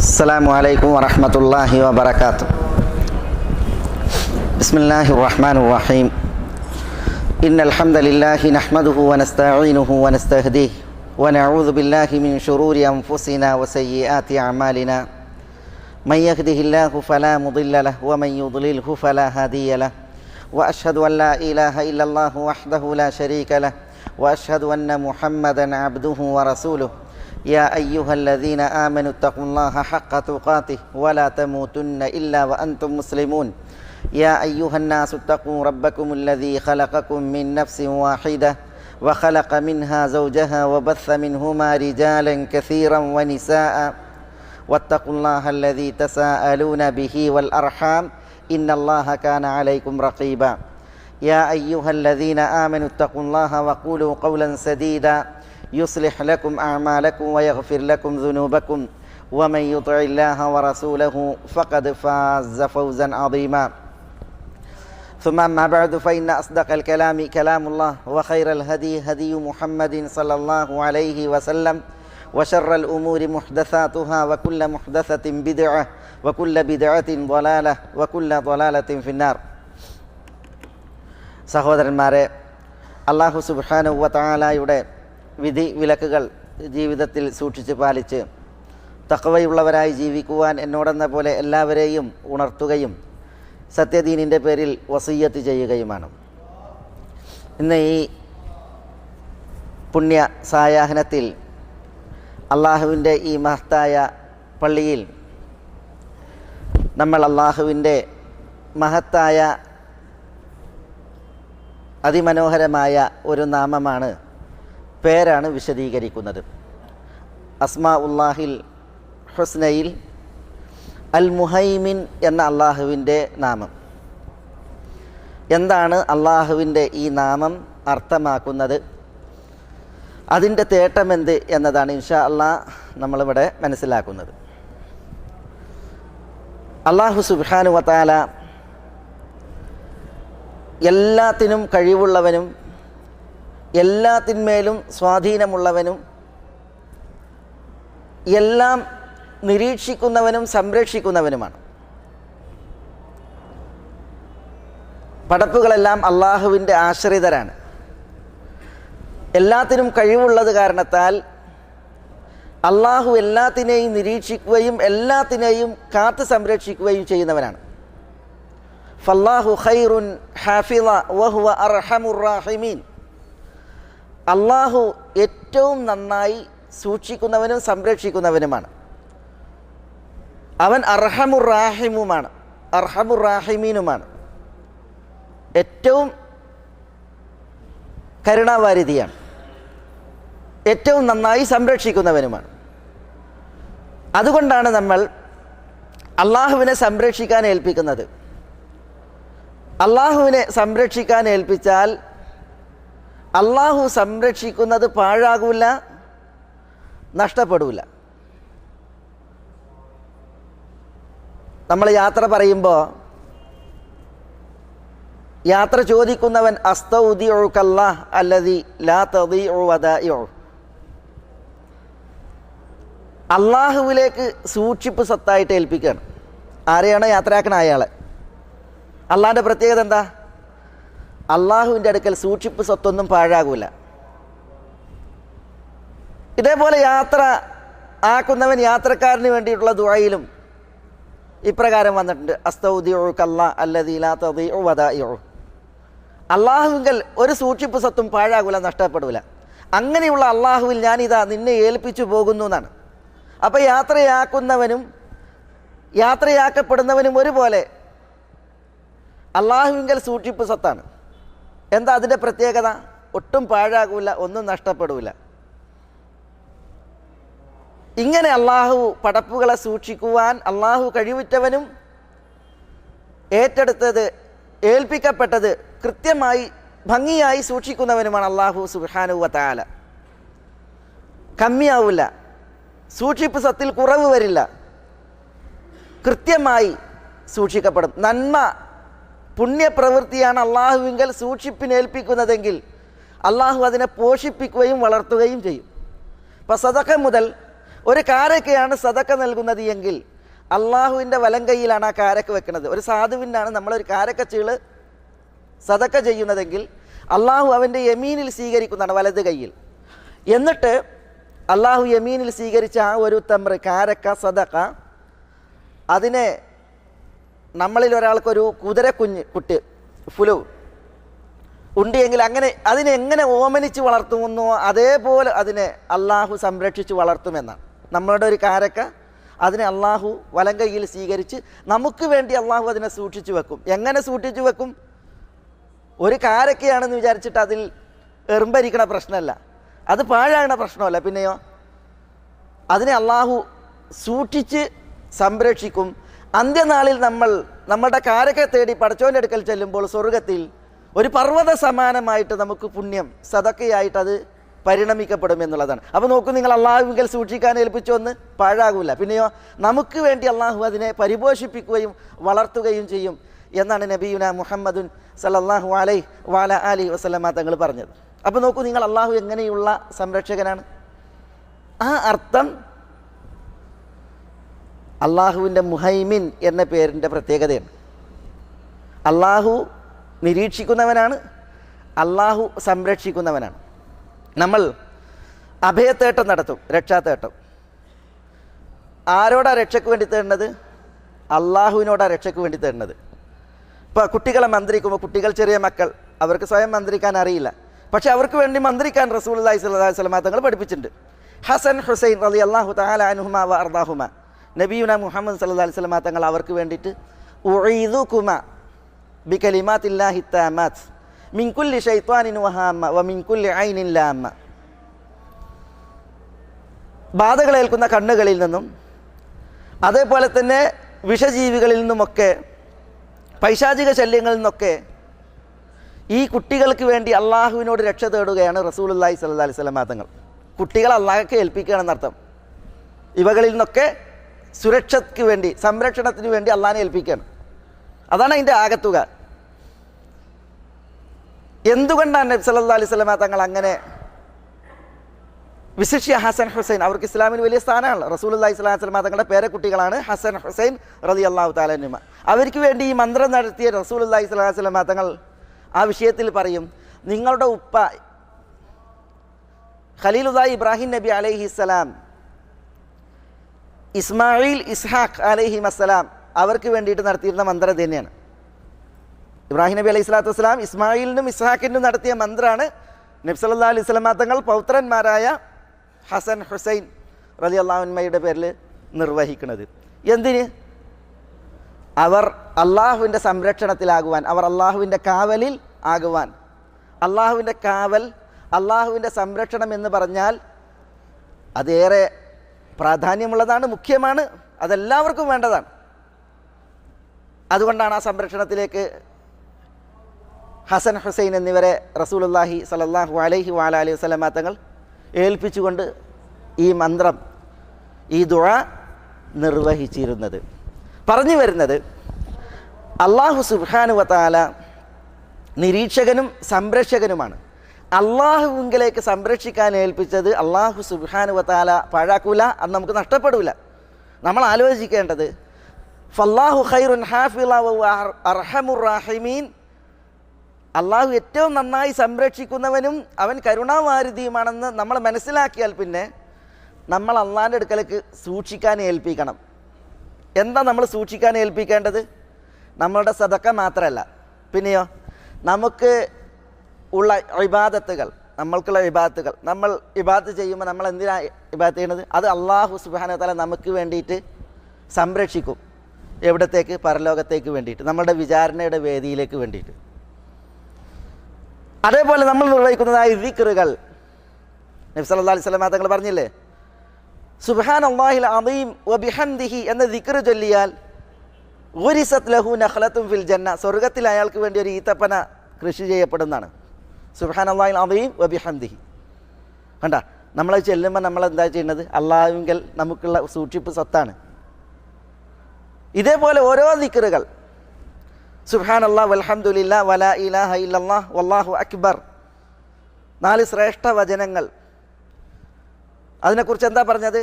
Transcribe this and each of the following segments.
السلام عليكم ورحمة الله وبركاته. بسم الله الرحمن الرحيم. إن الحمد لله نحمده ونستعينه ونستهديه ونعوذ بالله من شرور أنفسنا وسيئات أعمالنا. من يهده الله فلا مضل له ومن يضلله فلا هادي له. وأشهد أن لا إله إلا الله وحده لا شريك له وأشهد أن محمدا عبده ورسوله. يا أيها الذين آمنوا اتقوا الله حق تقاته ولا تموتن إلا وأنتم مسلمون. يا أيها الناس اتقوا ربكم الذي خلقكم من نفس واحدة وخلق منها زوجها وبث منهما رجالا كثيرا ونساء واتقوا الله الذي تساءلون به والأرحام إن الله كان عليكم رقيبا. يا أيها الذين آمنوا اتقوا الله وقولوا قولا سديدا يصلح لكم أعمالكم ويغفر لكم ذنوبكم ومن يطع الله ورسوله فقد فاز فوزا عظيما. ثم أما بعد فإن أصدق الكلام كلام الله وخير الهدي هدي محمد صلى الله عليه وسلم وشر الأمور محدثاتها وكل محدثة بدعة وكل بدعة ضلالة وكل ضلالة في النار. സഹോദരന്മാരെ, അല്ലാഹു സുബ്ഹാനഹു വ തആലയുടെ വിധി വിലക്കുകൾ ജീവിതത്തിൽ സൂക്ഷിച്ച് പാലിച്ച് തഖ്വയുള്ളവരായി ജീവിക്കുവാൻ എന്നോടെന്ന പോലെ എല്ലാവരെയും ഉണർത്തുകയും സത്യദീനിൻ്റെ പേരിൽ വസിയ്യത്ത് ചെയ്യുകയുമാണ്. ഇന്ന് ഈ പുണ്യ സായാഹ്നത്തിൽ അള്ളാഹുവിൻ്റെ ഈ മഹത്തായ പള്ളിയിൽ നമ്മൾ അള്ളാഹുവിൻ്റെ മഹത്തായ അതിമനോഹരമായ ഒരു നാമമാണ്, പേരാണ് വിശദീകരിക്കുന്നത്. അസ്മാ ഉല്ലാഹിൽ ഹുസ്നയിൽ അൽ മുഹൈമിൻ എന്ന അള്ളാഹുവിൻ്റെ നാമം. എന്താണ് അള്ളാഹുവിൻ്റെ ഈ നാമം അർത്ഥമാക്കുന്നത്, അതിൻ്റെ തേട്ടമെന്ത് എന്നതാണ് ഇൻഷാ അള്ളാഹ് നമ്മളിവിടെ മനസ്സിലാക്കുന്നത്. അള്ളാഹു സുബ്ഹാനഹു വ തആല എല്ലാത്തിനും കഴിവുള്ളവനും എല്ലാത്തിന്മേലും സ്വാധീനമുള്ളവനും എല്ലാം നിരീക്ഷിക്കുന്നവനും സംരക്ഷിക്കുന്നവനുമാണ്. പടപ്പുകളെല്ലാം അള്ളാഹുവിൻ്റെ ആശ്രിതരാണ്. എല്ലാത്തിനും കഴിവുള്ളത് കാരണത്താൽ അള്ളാഹു എല്ലാത്തിനെയും നിരീക്ഷിക്കുകയും എല്ലാത്തിനെയും കാത്തു സംരക്ഷിക്കുകയും ചെയ്യുന്നവനാണ്. ഫല്ലാഹു ഖൈറുൻ ഹാഫിള വഹുവ അർഹമുർ റാഹിമീൻ. അള്ളാഹു ഏറ്റവും നന്നായി സൂക്ഷിക്കുന്നവനും സംരക്ഷിക്കുന്നവനുമാണ്. അവൻ അർഹമുർ റാഹിമുമാണ്, അർഹമുർ റാഹിമീനുമാണ്. ഏറ്റവും കരുണാവാരിധിയാണ്, ഏറ്റവും നന്നായി സംരക്ഷിക്കുന്നവനുമാണ്. അതുകൊണ്ടാണ് നമ്മൾ അള്ളാഹുവിനെ സംരക്ഷിക്കാൻ ഏൽപ്പിക്കുന്നത്. അള്ളാഹുവിനെ സംരക്ഷിക്കാൻ ഏൽപ്പിച്ചാൽ അള്ളാഹു സംരക്ഷിക്കുന്നത് പാഴാകൂല, നഷ്ടപ്പെടില്ല. നമ്മൾ യാത്ര പറയുമ്പോൾ യാത്ര ചോദിക്കുന്നവൻ അസ്തൗദിഉകല്ലാഹ് അല്ലദീ ലാ തദീഉ വദാഇഉ. അള്ളാഹുവിലേക്ക് സൂക്ഷിപ്പ് സ്വത്തായിട്ട് ഏൽപ്പിക്കുകയാണ്. ആരെയാണോ യാത്രയാക്കണ അയാളെ. അള്ളാഹിൻ്റെ പ്രത്യേകത എന്താ? അള്ളാഹുവിൻ്റെ അടുക്കൽ സൂക്ഷിപ്പ് സ്വത്തൊന്നും പാഴാകൂല. ഇതേപോലെ യാത്ര ആക്കുന്നവൻ യാത്രക്കാരന് വേണ്ടിയിട്ടുള്ള ദുആയിലും ഇപ്രകാരം വന്നിട്ടുണ്ട്, അസ്തൗദിഉകല്ലാഹ് അല്ലദീ ലാ തദീഉ വദാഇഉ. അള്ളാഹുവിങ്കൽ ഒരു സൂക്ഷിപ്പ് സ്വത്തും പാഴാകൂല, നഷ്ടപ്പെടില്ല. അങ്ങനെയുള്ള അള്ളാഹുവിൽ ഞാനിതാ നിന്നെ ഏൽപ്പിച്ചു പോകുന്നു എന്നാണ്. അപ്പോൾ യാത്രയാക്കുന്നവനും യാത്രയാക്കപ്പെടുന്നവനും ഒരുപോലെ അള്ളാഹുവിങ്കൽ സൂക്ഷിപ്പ് സ്വത്താണ്. എന്താ അതിൻ്റെ പ്രത്യേകത? ഒട്ടും പാഴാകൂല, ഒന്നും നഷ്ടപ്പെടില്ല. ഇങ്ങനെ അള്ളാഹു പടപ്പുകളെ സൂക്ഷിക്കുവാൻ അള്ളാഹു കഴിവുറ്റവനും ഏറ്റെടുത്തത് ഏൽപ്പിക്കപ്പെട്ടത് കൃത്യമായി ഭംഗിയായി സൂക്ഷിക്കുന്നവനുമാണ് അള്ളാഹു സുബ്ഹാനഹു വ തആല. കമ്മിയാവില്ല, സൂക്ഷിപ്പ് സ്വത്തിൽ കുറവ് വരില്ല, കൃത്യമായി സൂക്ഷിക്കപ്പെടും. നന്മ പുണ്യപ്രവൃത്തിയാണ് അള്ളാഹുവിങ്കൽ സൂക്ഷിപ്പിനേൽപ്പിക്കുന്നതെങ്കിൽ അള്ളാഹു അതിനെ പോഷിപ്പിക്കുകയും വളർത്തുകയും ചെയ്യും. അപ്പോൾ സദഖ മുതൽ ഒരു കാരക്കയാണ് സദക്ക നൽകുന്നത് എങ്കിൽ അള്ളാഹുവിൻ്റെ വലം കൈയിലാണ് ആ കാരക്ക വെക്കുന്നത്. ഒരു സാധുവിനാണ് നമ്മളൊരു കാരക്കച്ചീള് സദക്ക ചെയ്യുന്നതെങ്കിൽ അള്ളാഹു അവൻ്റെ യമീനിൽ സ്വീകരിക്കുന്നതാണ്, വലത് കൈയിൽ. എന്നിട്ട് അള്ളാഹു യമീനിൽ സ്വീകരിച്ച ആ ഒരു തമ്ര കാരക്ക സദക്ക, അതിനെ നമ്മളിൽ ഒരാൾക്കൊരു കുട്ടി ഫുലു ഉണ്ടെങ്കിൽ അങ്ങനെ അതിനെ എങ്ങനെ ഓമനിച്ച് വളർത്തുമെന്നോ അതേപോലെ അതിനെ അള്ളാഹു സംരക്ഷിച്ച് വളർത്തുമെന്നാണ്. നമ്മളുടെ ഒരു കാരക്ക അതിനെ അള്ളാഹു വലം കൈയിൽ സ്വീകരിച്ച് നമുക്ക് വേണ്ടി അള്ളാഹു അതിനെ സൂക്ഷിച്ചു വെക്കും. എങ്ങനെ സൂക്ഷിച്ചു വെക്കും? ഒരു കാരക്കയാണെന്ന് വിചാരിച്ചിട്ട് അതിൽ എറുമ്പരിക്കണ പ്രശ്നമല്ല, അത് പാഴാകണ പ്രശ്നമല്ല. പിന്നെയോ അതിനെ അള്ളാഹു സൂക്ഷിച്ച് സംരക്ഷിക്കും. അന്ത്യനാളിൽ നമ്മളുടെ കാരക്ക തേടി പടച്ചോൻ്റെ അടുക്കൽ ചെല്ലുമ്പോൾ സ്വർഗത്തിൽ ഒരു പർവ്വത സമാനമായിട്ട് നമുക്ക് പുണ്യം സദക്കയായിട്ട് അത് പരിണമിക്കപ്പെടും എന്നുള്ളതാണ്. അപ്പോൾ നോക്കൂ, നിങ്ങൾ അള്ളാഹുവിൽ സൂക്ഷിക്കാൻ ഏൽപ്പിച്ചൊന്ന് പാഴാകൂല. പിന്നെയോ നമുക്ക് വേണ്ടി അള്ളാഹു അതിനെ പരിപോഷിപ്പിക്കുകയും വളർത്തുകയും ചെയ്യും എന്നാണ് നബിയുന മുഹമ്മദുൻ സല്ലല്ലാഹു അലൈഹി വഅല ആലിഹി വസല്ലമ തങ്ങൾ പറഞ്ഞത്. അപ്പോൾ നോക്കൂ, നിങ്ങൾ അള്ളാഹു എങ്ങനെയുള്ള സംരക്ഷകനാണ്. ആ അർത്ഥം അള്ളാഹുവിൻ്റെ മുഹൈമിൻ എന്ന പേരിൻ്റെ പ്രത്യേകതയാണ്. അള്ളാഹു നിരീക്ഷിക്കുന്നവനാണ്, അള്ളാഹു സംരക്ഷിക്കുന്നവനാണ്. നമ്മൾ അഭയത്തേട്ടം നടത്തും, രക്ഷാത്തേട്ടം. ആരോടാ രക്ഷയ്ക്ക് വേണ്ടി തേടുന്നത്? അള്ളാഹുവിനോടാ രക്ഷയ്ക്ക് വേണ്ടി തേടുന്നത്. ഇപ്പോൾ കുട്ടികളെ മന്ത്രിക്കുമ്പോൾ, കുട്ടികൾ ചെറിയ മക്കൾ, അവർക്ക് സ്വയം മന്ത്രിക്കാൻ അറിയില്ല, പക്ഷെ അവർക്ക് വേണ്ടി മന്ത്രിക്കാൻ റസൂലുള്ളാഹി സ്വല്ലല്ലാഹു അലൈഹി വസല്ലം തങ്ങൾ പഠിപ്പിച്ചിട്ടുണ്ട്. ഹസൻ ഹുസൈൻ റളിയല്ലാഹു തആല അൻഹുമാ വ അർദാഹുമാ, നബിയുന മുഹമ്മദ് സല്ലല്ലാഹു അലൈഹി വസല്ലം തങ്ങൾ അവർക്ക് വേണ്ടിയിട്ട് ഉഈദുകുമാ ബികലിമാത്തില്ലാഹി തആമാത്ത് മിൻ കുല്ലി ശൈത്വാനിൻ വഹാമ്മ വ മിൻ കുല്ലി ഐനിൻ ലാമ്മ, ബാധകളേൽക്കുന്ന കണ്ണുകളിൽ നിന്നും അതേപോലെ തന്നെ വിഷജീവികളിൽ നിന്നുമൊക്കെ പൈശാചിക ശല്യങ്ങളിൽ നിന്നൊക്കെ ഈ കുട്ടികൾക്ക് വേണ്ടി അള്ളാഹുവിനോട് രക്ഷ തേടുകയാണ് റസൂലുള്ളാഹി സ്വല്ലല്ലാഹു അലൈഹി വസല്ലം തങ്ങൾ. കുട്ടികൾ അള്ളാഹുക്ക് ഏൽപ്പിക്കുകയാണെന്നർത്ഥം. ഇവകളിൽ നിന്നൊക്കെ സുരക്ഷയ്ക്ക് വേണ്ടി, സംരക്ഷണത്തിന് വേണ്ടി അള്ളാഹിനെ ഏൽപ്പിക്കുകയാണ്. അതാണ് അതിൻ്റെ ആകത്തുക. എന്തുകൊണ്ടാണ് നബി സല്ലല്ലാഹു അലൈഹി വസല്ലം തങ്ങൾ അങ്ങനെ, വിശിഷ്യ ഹസൻ ഹുസൈൻ, അവർക്ക് ഇസ്ലാമിൽ വലിയ സ്ഥാനമാണ്. റസൂലുള്ളാഹി സ്വല്ലല്ലാഹു അലൈഹി വസല്ലം തങ്ങളുടെ പേരക്കുട്ടികളാണ് ഹസൻ ഹുസൈൻ റളിയല്ലാഹു തആല അൻഹുമ. അവർക്ക് വേണ്ടി ഈ മന്ത്രം നടത്തിയ റസൂലുള്ളാഹി സ്വല്ലല്ലാഹു അലൈഹി വസല്ലം തങ്ങൾ ആ വിഷയത്തിൽ പറയും, നിങ്ങളുടെ ഉപ്പ ഖലീലുല്ലാഹി ഇബ്രാഹിം നബി അലൈഹിസ്സലാം, ഇസ്മായിൽ ഇസ്ഹാഖ് അലൈഹിമസ്സലാം അവർക്ക് വേണ്ടിയിട്ട് നടത്തിയിരുന്ന മന്ത്രം തന്നെയാണ്. ഇബ്രാഹിം നബി അലൈഹി സ്വലാത്തു വസ്സലാം ഇസ്മായിലിനും ഇസ്ഹാഖിനും നടത്തിയ മന്ത്രമാണ് നബി സല്ലല്ലാഹു അലൈഹി വസല്ലം തങ്ങൾ പൗത്രന്മാരായ ഹസൻ ഹുസൈൻ റളിയല്ലാഹു അൻഹുമയുടെ പേരിൽ നിർവഹിക്കുന്നത്. എന്തിന്? അവർ അള്ളാഹുവിൻ്റെ സംരക്ഷണത്തിലാകുവാൻ, അവർ അള്ളാഹുവിൻ്റെ കാവലിൽ ആകുവാൻ. അള്ളാഹുവിൻ്റെ കാവൽ, അള്ളാഹുവിൻ്റെ സംരക്ഷണം എന്ന് പറഞ്ഞാൽ അതേറെ പ്രാധാന്യമുള്ളതാണ്, മുഖ്യമാണ്, അതെല്ലാവർക്കും വേണ്ടതാണ്. അതുകൊണ്ടാണ് ആ സംരക്ഷണത്തിലേക്ക് ഹസൻ ഹുസൈൻ എന്നിവരെ റസൂലുള്ളാഹി സ്വല്ലല്ലാഹു അലൈഹി വഅലൈഹി വസല്ലം തങ്ങൾ ഏൽപ്പിച്ചുകൊണ്ട് ഈ മന്ത്രം, ഈ ദുആ നിർവഹിച്ചിരുന്നത്. പറഞ്ഞു വരുന്നത്, അല്ലാഹു സുബ്ഹാനഹു വ തആല നിരീക്ഷകനും സംരക്ഷകനുമാണ്. അള്ളാഹുവിലേക്ക് സംരക്ഷിക്കാൻ ഏൽപ്പിച്ചത് അല്ലാഹു സുബ്ഹാനഹു വ തആല പാഴാക്കൂല, അത് നമുക്ക് നഷ്ടപ്പെടില്ല. നമ്മൾ ആലോചിക്കേണ്ടത്, ഫല്ലാഹു ഖൈറുൻ ഹാഫിള വ അർഹമുർ റാഹിമീൻ, അള്ളാഹു ഏറ്റവും നന്നായി സംരക്ഷിക്കുന്നവനും അവൻ കരുണാവാരിധിയുമാണെന്ന് നമ്മൾ മനസ്സിലാക്കിയാൽ പിന്നെ നമ്മൾ അള്ളാഹിൻ്റെ അടുക്കലേക്ക് സൂക്ഷിക്കാൻ ഏൽപ്പിക്കണം. എന്താ നമ്മൾ സൂക്ഷിക്കാൻ ഏൽപ്പിക്കേണ്ടത്? നമ്മളുടെ സദക്ക മാത്രമല്ല, പിന്നെയോ നമുക്ക് ഉള്ള ഇബാദത്തുകൾ, നമ്മൾക്കുള്ള ഇബാദത്തുകൾ, നമ്മൾ ഇബാദത്ത് ചെയ്യുമ്പോൾ നമ്മൾ എന്തിനാണ് ഇബാദത്ത് ചെയ്യുന്നത്? അത് അള്ളാഹു സുബ്ഹാനഹു വ തആല നമുക്ക് വേണ്ടിയിട്ട് സംരക്ഷിക്കും. എവിടത്തേക്ക്? പരലോകത്തേക്ക് വേണ്ടിയിട്ട്, നമ്മളുടെ വിചാരണയുടെ വേദിയിലേക്ക് വേണ്ടിയിട്ട്. അതേപോലെ നമ്മൾ നിർവഹിക്കുന്നതായ ദിക്റുകൾ, നബി സല്ലല്ലാഹു അലൈഹി വസല്ലം തങ്ങൾ പറഞ്ഞില്ലേ, സുബ്ഹാനല്ലാഹിൽ അദീം വബിഹംദിഹി എന്ന ദിക്ർ ചൊല്ലിയാൽ ഗുരിസത് ലഹു നഖ്ലത്തുൻ ഫിൽ ജന്ന, സ്വർഗ്ഗത്തിൽ അയാൾക്ക് വേണ്ടി ഒരു ഈത്തപ്പന കൃഷി ചെയ്യപ്പെടുന്നതാണ്. സുബ്ഹാനല്ലാഹിൽ അദീം വബിഹംദിഹി. കണ്ട, നമ്മളത് ചെല്ലുമ്പോൾ നമ്മൾ എന്താ ചെയ്യുന്നത്? അള്ളാഹുവിങ്കൽ നമുക്കുള്ള സൂക്ഷിപ്പ് സ്വത്താണ്. ഇതേപോലെ ഓരോ ദിക്റുകൾ, സുബ്ഹാനല്ലാഹ് വൽഹംദുലില്ലാഹ് വലാ ഇലാഹ ഇല്ലല്ലാഹ് വല്ലാഹു അക്ബർ, 4 ശ്രേഷ്ഠ വചനങ്ങൾ. അതിനെക്കുറിച്ച് എന്താ പറഞ്ഞത്?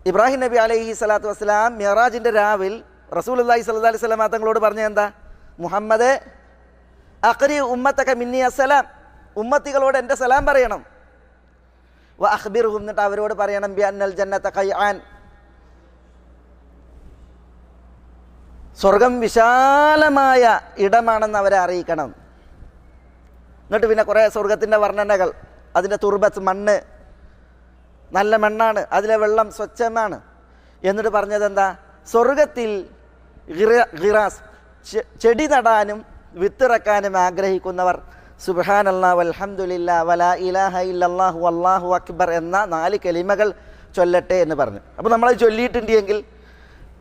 ഇബ്രാഹിം നബി അലൈഹി സ്വലാത്തു വസ്സലാം മിഅ്റാജിൻ്റെ രാവിൽ റസൂലുള്ളാഹി സ്വല്ലല്ലാഹി അലൈഹി വസല്ലം തങ്ങളോട് പറഞ്ഞ എന്താ? മുഹമ്മദ് അഖ്രി ഉമ്മത്തക മിന്നി അസ്സലാം, ഉമ്മത്തികളോട് എൻ്റെ സലാം പറയണം. വ അഖ്ബിർഹും, എന്നിട്ട് അവരോട് പറയണം ബി അന്നൽ ജന്നത ഖൈആൻ, സ്വർഗം വിശാലമായ ഇടമാണെന്ന് അവരെ അറിയിക്കണം. എന്നിട്ട് പിന്നെ കുറേ സ്വർഗത്തിൻ്റെ വർണ്ണനകൾ, അതിൻ്റെ തുർബത്ത്, മണ്ണ് നല്ല മണ്ണാണ്, അതിലെ വെള്ളം സ്വച്ഛമാണ്. എന്നിട്ട് പറഞ്ഞത് എന്താ? സ്വർഗത്തിൽ ഗിറാസ്, ചെടി നടാനും വിത്തിറക്കാനും ആഗ്രഹിക്കുന്നവർ സുബ്ഹാനല്ലാഹ് വൽഹംദുലില്ലാഹ് വലാ ഇലാഹ ഇല്ലല്ലാഹു വല്ലാഹു അക്ബർ എന്ന 4 കലിമകൾ ചൊല്ലട്ടെ എന്ന് പറഞ്ഞു. അപ്പോൾ നമ്മളത് ചൊല്ലിയിട്ടുണ്ടെങ്കിൽ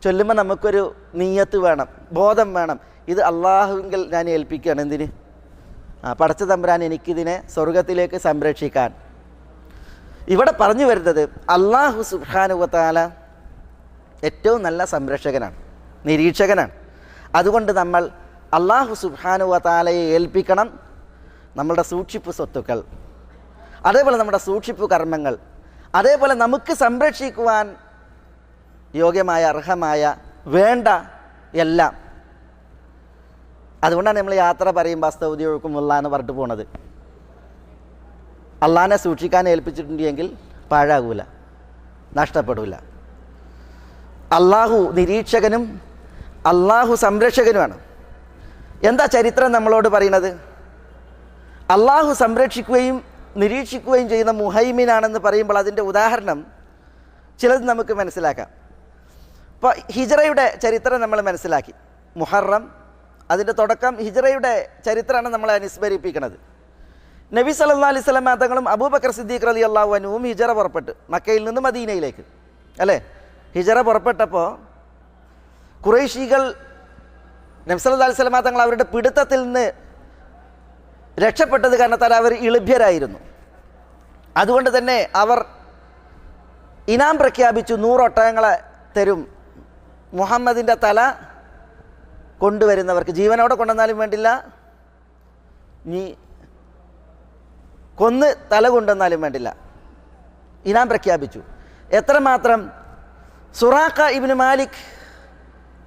ചൊല്ലുമ്പോൾ നമുക്കൊരു നീയത്ത് വേണം, ബോധം വേണം. ഇത് അള്ളാഹുവിൽ ഞാൻ ഏൽപ്പിക്കുകയാണ്. എന്തിന്? പടച്ച തമ്പുരാൻ എനിക്കിതിനെ സ്വർഗത്തിലേക്ക് സംരക്ഷിക്കാൻ. ഇവിടെ പറഞ്ഞു വരുന്നത് അള്ളാഹു സുബ്ഹാനഹു വ തആല ഏറ്റവും നല്ല സംരക്ഷകനാണ്, നിരീക്ഷകനാണ്. അതുകൊണ്ട് നമ്മൾ അള്ളാഹു സുബ്ഹാനഹു വ തആലയെ ഏൽപ്പിക്കണം നമ്മളുടെ സൂക്ഷിപ്പ് സ്വത്തുക്കൾ, അതേപോലെ നമ്മുടെ സൂക്ഷിപ്പ് കർമ്മങ്ങൾ, അതേപോലെ നമുക്ക് സംരക്ഷിക്കുവാൻ യോഗ്യമായ അർഹമായ വേണ്ട എല്ലാം. അതുകൊണ്ടാണ് നമ്മൾ യാത്ര പറയുമ്പോൾ അസ്തൗദിഉക്കുമുള്ള എന്ന് പറഞ്ഞിട്ട് പോണത്. അള്ളാഹിനെ സൂക്ഷിക്കാൻ ഏൽപ്പിച്ചിട്ടുണ്ടെങ്കിൽ പാഴാകൂല, നഷ്ടപ്പെടില്ല. അള്ളാഹു നിരീക്ഷകനും അള്ളാഹു സംരക്ഷകനുമാണ്. എന്താ ചരിത്രം നമ്മളോട് പറയുന്നത്? അള്ളാഹു സംരക്ഷിക്കുകയും നിരീക്ഷിക്കുകയും ചെയ്യുന്ന മുഹൈമിനാണെന്ന് പറയുമ്പോൾ അതിൻ്റെ ഉദാഹരണം ചിലത് നമുക്ക് മനസ്സിലാക്കാം. ഇപ്പോൾ ഹിജ്റയുടെ ചരിത്രം നമ്മൾ മനസ്സിലാക്കി. മുഹറം, അതിൻ്റെ തുടക്കം ഹിജ്റയുടെ ചരിത്രമാണ് നമ്മളെ അനുസ്മരിപ്പിക്കുന്നത്. നബി സല്ലല്ലാഹു അലൈഹി വസല്ലം തങ്ങളും അബൂബക്കർ സിദ്ദീഖ് റളിയല്ലാഹു അൻഹുവും ഹിജ്റ പുറപ്പെട്ടു മക്കയിൽ നിന്ന് മദീനയിലേക്ക്, അല്ലേ? ഹിജ്റ പുറപ്പെട്ടപ്പോൾ ഖുറൈശികൾ നബി സല്ലല്ലാഹു അലൈഹി വസല്ലം തങ്ങൾ അവരുടെ പിടുത്തത്തിൽ നിന്ന് രക്ഷപ്പെട്ടത് കാരണത്താൽ അവർ ഇളിഭ്യരായിരുന്നു. അതുകൊണ്ട് തന്നെ അവർ ഇനാം പ്രഖ്യാപിച്ചു, 100 ഒട്ടകങ്ങളെ തരും മുഹമ്മദിൻ്റെ തല കൊണ്ടുവരുന്നവർക്ക്. ജീവനോടെ കൊണ്ടുവന്നാലും വേണ്ടില്ല, നീ കൊന്ന് തല കൊണ്ടുവന്നാലും വേണ്ടില്ല. ഇനാം പ്രഖ്യാപിച്ചു. എത്രമാത്രം? സുറാഖ ഇബ്നു മാലിക്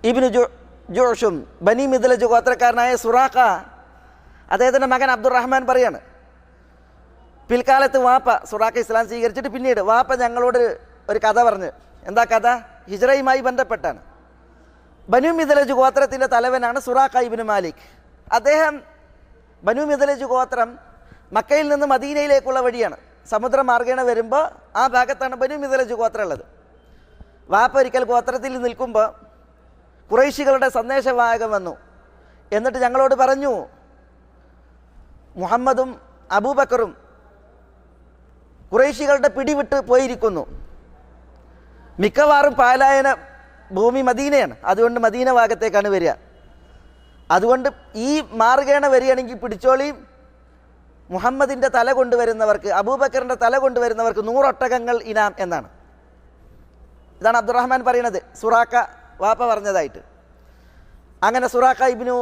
ഇബ്നു ജുഅ്ഷും ബനി മിദ്ലജ് ഗോത്രക്കാരനായ സുറാഖ, അദ്ദേഹത്തിൻ്റെ മകൻ അബ്ദുറഹ്മാൻ പറയാണ്, പിൽക്കാലത്ത് വാപ്പ സുറാഖ ഇസ്ലാം സ്വീകരിച്ചിട്ട് പിന്നീട് വാപ്പ ഞങ്ങളോട് ഒരു കഥ പറഞ്ഞ്. എന്താ കഥ? ഹിജ്റയുമായി ബന്ധപ്പെട്ടാണ്. ബനു മിദ്ലജ് ഗോത്രത്തിൻ്റെ തലവനാണ് സുറാഖ ഇബ്നു മാലിക്. അദ്ദേഹം, ബനു മിദ്ലജ് ഗോത്രം മക്കയിൽ നിന്ന് മദീനയിലേക്കുള്ള വഴിയാണ്, സമുദ്രമാർഗേണ വരുമ്പോൾ ആ ഭാഗത്താണ് ബനു മിദ്ലജ് ഗോത്രം ഉള്ളത്. വാപ്പ ഒരിക്കൽ ഗോത്രത്തിൽ നിൽക്കുമ്പോൾ ഖുറൈശികളുടെ സന്ദേശവാഹകൻ വന്നു. എന്നിട്ട് ഞങ്ങളോട് പറഞ്ഞു, മുഹമ്മദും അബൂബക്കറും ഖുറൈശികളുടെ പിടിവിട്ട് പോയിരിക്കുന്നു. മിക്കവാറും പാലായന ഭൂമി മദീനയാണ്, അതുകൊണ്ട് മദീന ഭാഗത്തേക്കാണ് വരിക. അതുകൊണ്ട് ഈ മാർഗേണ വരികയാണെങ്കിൽ പിടിച്ചോളിയും, മുഹമ്മദിൻ്റെ തല കൊണ്ടുവരുന്നവർക്ക്, അബൂബക്കറിൻ്റെ തല കൊണ്ടുവരുന്നവർക്ക് 100 ഒട്ടകങ്ങൾ ഇനാം എന്നാണ്. ഇതാണ് അബ്ദുറഹ്മാൻ പറയുന്നത്, സുറാഖ വാപ്പ പറഞ്ഞതായിട്ട്. അങ്ങനെ സുറാഖ ഇബ്നു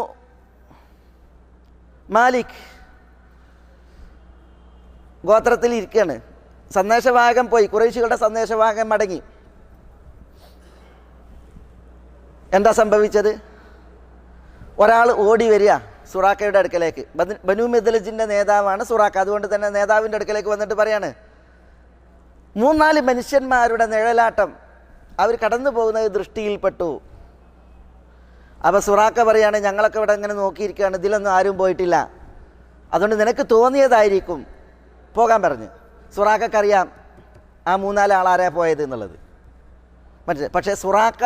മാലിക് ഗോത്രത്തിൽ ഇരിക്കുകയാണ്. സന്ദേശവാഹകൻ പോയി, ഖുറൈശികളുടെ സന്ദേശവാഹകൻ മടങ്ങി. എന്താ സംഭവിച്ചത്? ഒരാൾ ഓടി വരിക സുറാഖയുടെ അടുക്കലേക്ക്. ബനു മിദ്ലജിൻ്റെ നേതാവാണ് സുറാഖ. അതുകൊണ്ട് തന്നെ നേതാവിൻ്റെ അടുക്കലേക്ക് വന്നിട്ട് പറയാണ്, 3-4 മനുഷ്യന്മാരുടെ നിഴലാട്ടം അവർ കടന്നു പോകുന്നത് ദൃഷ്ടിയിൽപ്പെട്ടു. അപ്പോൾ സുറാഖ പറയാണ്, ഞങ്ങളൊക്കെ ഇവിടെ ഇങ്ങനെ നോക്കിയിരിക്കുകയാണ്, ഇതിലൊന്നും ആരും പോയിട്ടില്ല, അതുകൊണ്ട് നിനക്ക് തോന്നിയതായിരിക്കും, പോകാൻ പറഞ്ഞു. സുറാഖക്കറിയാം ആ 3-4 ആളാരാ പോയത് എന്നുള്ളത്. പക്ഷേ സുറാഖ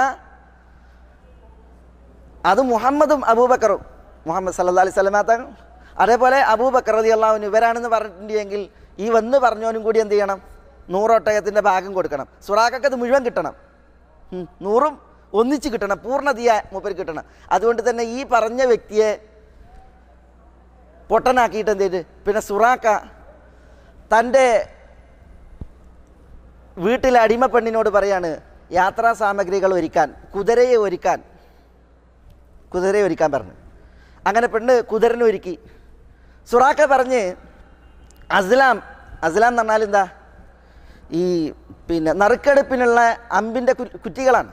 അത് മുഹമ്മദും അബൂബക്കറും, മുഹമ്മദ് സല്ലല്ലാഹു അലൈഹി വസല്ലം തങ്ങൾ, അതേപോലെ അബൂബക്കർ റളിയല്ലാഹു അൻഹു ഇവരാണെന്ന് പറഞ്ഞിട്ടുണ്ടെങ്കിൽ ഈ വന്ന് പറഞ്ഞവനും കൂടി എന്ത് ചെയ്യണം? 100 ഒട്ടകത്തിൻ്റെ ഭാഗം കൊടുക്കണം. സുറാഖക്ക് അത് മുഴുവൻ കിട്ടണം, 100ഉം ഒന്നിച്ച് കിട്ടണം, പൂർണ്ണതീയ മൂപ്പര് കിട്ടണം. അതുകൊണ്ട് തന്നെ ഈ പറഞ്ഞ വ്യക്തിയെ പൊട്ടനാക്കിയിട്ട് എന്ത് ചെയ്ത്, പിന്നെ സുറാഖ തൻ്റെ വീട്ടിലെ അടിമ പെണ്ണിനോട് പറയാണ് യാത്രാ സാമഗ്രികൾ ഒരുക്കാൻ, കുതിരയെ ഒരുക്കാൻ പറഞ്ഞു. അങ്ങനെ പെണ്ണ് കുതിരനെ ഒരുക്കി. സുറാഖ പറഞ്ഞ് അസ്ലാം എന്ന് പറഞ്ഞാൽ എന്താ? ഈ പിന്നെ നറുക്കെടുപ്പിനുള്ള അമ്പിൻ്റെ കുറ്റികളാണ്.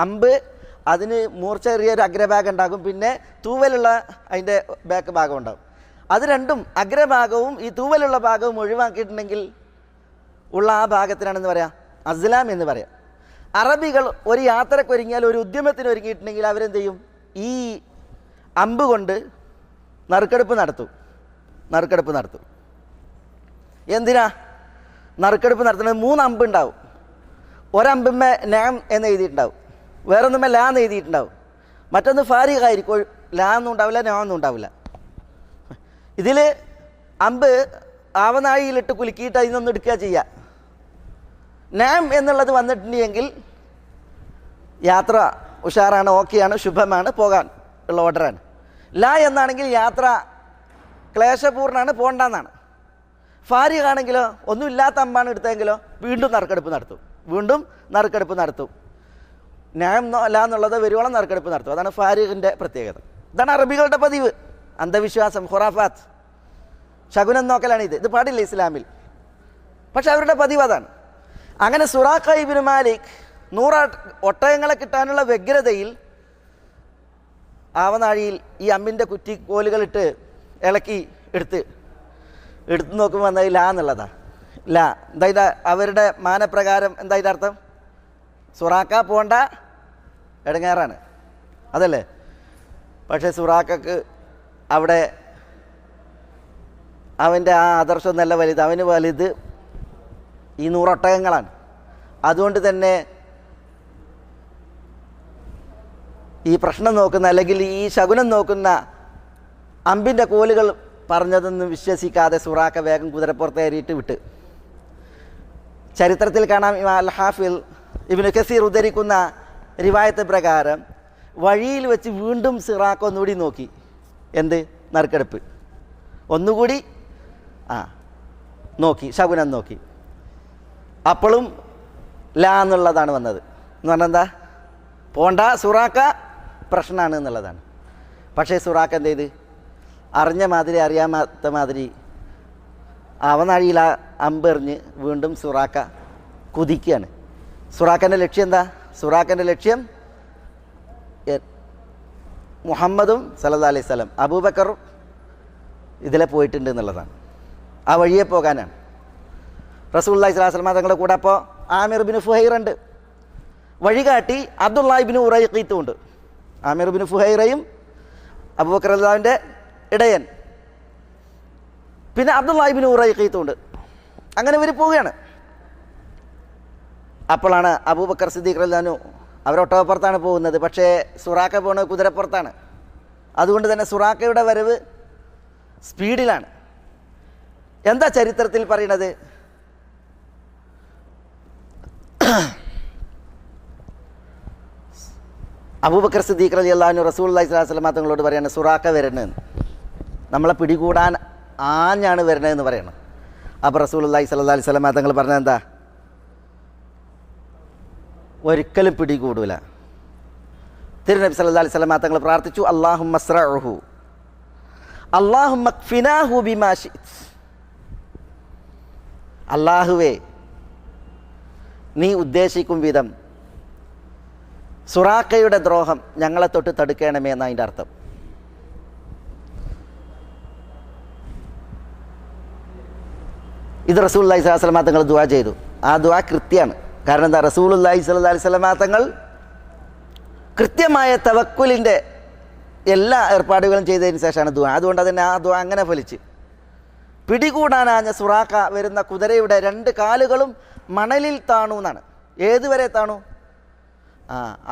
അമ്പ് അതിന് മൂർച്ചയേറിയൊരു അഗ്രഭാഗം ഉണ്ടാകും, പിന്നെ തൂവലുള്ള അതിൻ്റെ ബാക്ക് ഭാഗം ഉണ്ടാകും. അത് രണ്ടും അഗ്രഭാഗവും ഈ തൂവലുള്ള ഭാഗവും ഒഴിവാക്കിയിട്ടുണ്ടെങ്കിൽ ഉള്ള ആ ഭാഗത്തിനാണെന്ന് പറയാം അസ്ലാം എന്ന് പറയാം. അറബികൾ ഒരു യാത്രക്കൊരുങ്ങിയാൽ, ഒരു ഉദ്യമത്തിന് ഒരുങ്ങിയിട്ടുണ്ടെങ്കിൽ അവരെന്ത് ചെയ്യും? ഈ അമ്പ് കൊണ്ട് നറുക്കെടുപ്പ് നടത്തും. എന്തിനാ നറുക്കെടുപ്പ് നടത്തുന്നത്? 3 അമ്പ് ഉണ്ടാവും. ഒരമ്പുമ്മ നാം എന്ന് എഴുതിയിട്ടുണ്ടാവും, വേറൊന്നുമ്മ ലാ എന്ന് എഴുതിയിട്ടുണ്ടാവും, മറ്റൊന്ന് ഫാരിഖായിരിക്കും, ലാ ഒന്നും ഉണ്ടാവില്ല, നാ ഒന്നും ഉണ്ടാവില്ല. ഇതിൽ അമ്പ് ആവനാഴിയിലിട്ട് കുലുക്കിയിട്ട് അതിനൊന്ന് എടുക്കുക ചെയ്യുക. നാം എന്നുള്ളത് വന്നിട്ടുണ്ടെങ്കിൽ യാത്ര ഉഷാറാണ്, ഓക്കെയാണ്, ശുഭമാണ്, പോകാൻ ഉള്ള ഓർഡറാണ്. ലാ എന്നാണെങ്കിൽ യാത്ര ക്ലേശപൂർണ്ണമാണ്, പോകണ്ടെന്നാണ്. ഫാരിഖാണെങ്കിലോ ഒന്നുമില്ലാത്ത അമ്പാണ് എടുത്തെങ്കിലോ വീണ്ടും നറുക്കെടുപ്പ് നടത്തും. നാം ലാ എന്നുള്ളത് വരുവോളം നറുക്കെടുപ്പ് നടത്തും. അതാണ് ഫാരിഖിൻ്റെ പ്രത്യേകത. ഇതാണ് അറബികളുടെ പതിവ്. അന്ധവിശ്വാസം, ഖുറാഫാത്ത്, ശകുനം നോക്കലാണ്. ഇത് പാടില്ല ഇസ്ലാമിൽ, പക്ഷെ അവരുടെ പതിവ് അതാണ്. അങ്ങനെ സുറാഖ ഇബ്നു മാലിക് 100 ഒട്ടകങ്ങളെ കിട്ടാനുള്ള വ്യഗ്രതയിൽ ആവനാഴിയിൽ ഈ അമ്പിൻ്റെ കുറ്റി കോലുകളിട്ട് ഇളക്കി എടുത്ത് നോക്കുമ്പോൾ എന്താ ലാ എന്നുള്ളതാണ്. ലാ എന്താ അവരുടെ മാനപ്രകാരം എന്താ ഇതിൻ്റെ അർത്ഥം? സുറാക്ക പോണ്ട, ഇടങ്ങേറാണ്, അതല്ലേ? പക്ഷേ സുറാക്കക്ക് അവിടെ അവൻ്റെ ആ ആദർശം നല്ല വലുത്. അവന് വലുത് ഈ 100 ഒട്ടകങ്ങളാണ്. അതുകൊണ്ട് തന്നെ ഈ പ്രശ്നം നോക്കുന്ന, അല്ലെങ്കിൽ ഈ ശകുനം നോക്കുന്ന അമ്പിൻ്റെ കോലുകൾ പറഞ്ഞതൊന്നും വിശ്വസിക്കാതെ സുറാക്ക വേഗം കുതിരപ്പുറത്തേറിയിട്ട് വിട്ട്. ചരിത്രത്തിൽ കാണാം, അൽ ഹാഫിൽ ഇബ്നു കസീർ ഉദ്ധരിക്കുന്ന റിവായത്ത് പ്രകാരം വഴിയിൽ വെച്ച് വീണ്ടും സുറാക്ക ഒന്നുകൂടി നോക്കി. എന്ത്? നറുക്കെടുപ്പ് ഒന്നുകൂടി നോക്കി, ശകുനം നോക്കി. അപ്പോഴും ലാ എന്നുള്ളതാണ് വന്നത്. എന്ന് പറഞ്ഞാൽ എന്താ? പോണ്ട സുറാക്ക, പ്രശ്നമാണ് എന്നുള്ളതാണ്. പക്ഷേ സുറാക്ക എന്ത് ചെയ്ത്? അറിഞ്ഞ മാതിരി അറിയാത്ത മാതിരി അവനാഴിയിൽ ആ അമ്പെറിഞ്ഞ് വീണ്ടും സുറാക്ക കുതിക്കുകയാണ്. സുറാക്കൻ്റെ ലക്ഷ്യം എന്താ? സുറാക്കൻ്റെ ലക്ഷ്യം മുഹമ്മദും സല്ലല്ലാഹു അലൈഹി വസല്ലം, അബൂബക്കറും ഇതിലെ പോയിട്ടുണ്ട് എന്നുള്ളതാണ്. ആ വഴിയെ പോകാനാണ്. റസൂലുള്ളാഹി സ്വല്ലല്ലാഹു അലൈഹി വസല്ലം തങ്ങളുടെ കൂടെ അപ്പോൾ ആമിർ ബിൻ ഫുഹൈറ ഉണ്ട്, വഴികാട്ടി അബ്ദുല്ലാഹി ബിൻ ഉറൈഖീത്തും ഉണ്ട്. ആമിർ ബിൻ ഫുഹൈറയും അബൂബക്കർ റളിയല്ലാഹുവിൻ്റെ ഇടയൻ, പിന്നെ അബ്ദുല്ലാഹി ബിൻ ഉറൈഖീത്തും ഉണ്ട്. അങ്ങനെ ഇവർ പോവുകയാണ്. അപ്പോഴാണ് അബൂബക്കർ സിദ്ദീഖ് റളിയല്ലാഹു അവരൊട്ടകപ്പുറത്താണ് പോകുന്നത്, പക്ഷേ സുറാക്ക പോകുന്നത് കുതിരപ്പുറത്താണ്. അതുകൊണ്ട് തന്നെ സുറാക്കയുടെ വരവ് സ്പീഡിലാണ്. എന്താ ചരിത്രത്തിൽ പറയണത്? അബൂബക്കർ സിദ്ദീഖ് റളിയല്ലാഹു അൻഹു റസൂലുള്ളാഹി സ്വല്ലല്ലാഹു അലൈഹി വസല്ലം തങ്ങളോട് പറയാണ്, സുറാക്ക വരണേന്ന്, നമ്മളെ പിടികൂടാൻ ആഞ്ഞാണ് വരണതെന്ന് പറയണം. അപ്പോൾ റസൂലുള്ളാഹി സ്വല്ലല്ലാഹു അലൈഹി വസല്ലം തങ്ങൾ പറഞ്ഞത് എന്താ? ഒരിക്കലും പിടികൂടൂല. തിരുനബി സല്ലല്ലാഹു അലൈഹി വസല്ലം തങ്ങൾ പ്രാർത്ഥിച്ചു, അല്ലാഹുമ്മ അസ്റഉഹു അല്ലാഹുമ്മ ക്ഫിനാഹു ബിമാ ശിഅ്ത. അല്ലാഹുവേ, നീ ഉദ്ദേശിക്കും വിധം സുറാക്കയുടെ ദ്രോഹം ഞങ്ങളെ തൊട്ട് തടുക്കണമേ എന്നാണ് അതിൻ്റെ അർത്ഥം. ഇത് റസൂലുള്ളാഹി സ്വല്ലല്ലാഹു അലൈഹി വസല്ലം തങ്ങൾ ദുആ ചെയ്തു. ആ ദുആ കൃത്യമാണ്. കാരണം എന്താ? റസൂലുള്ളാഹി സ്വല്ലല്ലാഹു അലൈഹി വസല്ലം തങ്ങൾ കൃത്യമായ തവക്കുലിൻ്റെ എല്ലാ ഏർപ്പാടുകളും ചെയ്തതിന് ശേഷമാണ് ദുആ. അതുകൊണ്ട് തന്നെ ആ ദുആ അങ്ങനെ ഫലിച്ച്. പിടികൂടാനാഞ്ഞ സുറാക്ക വരുന്ന കുതിരയുടെ 2 കാലുകളും മണലിൽ താണു എന്നാണ്. ഏതുവരെ താണു?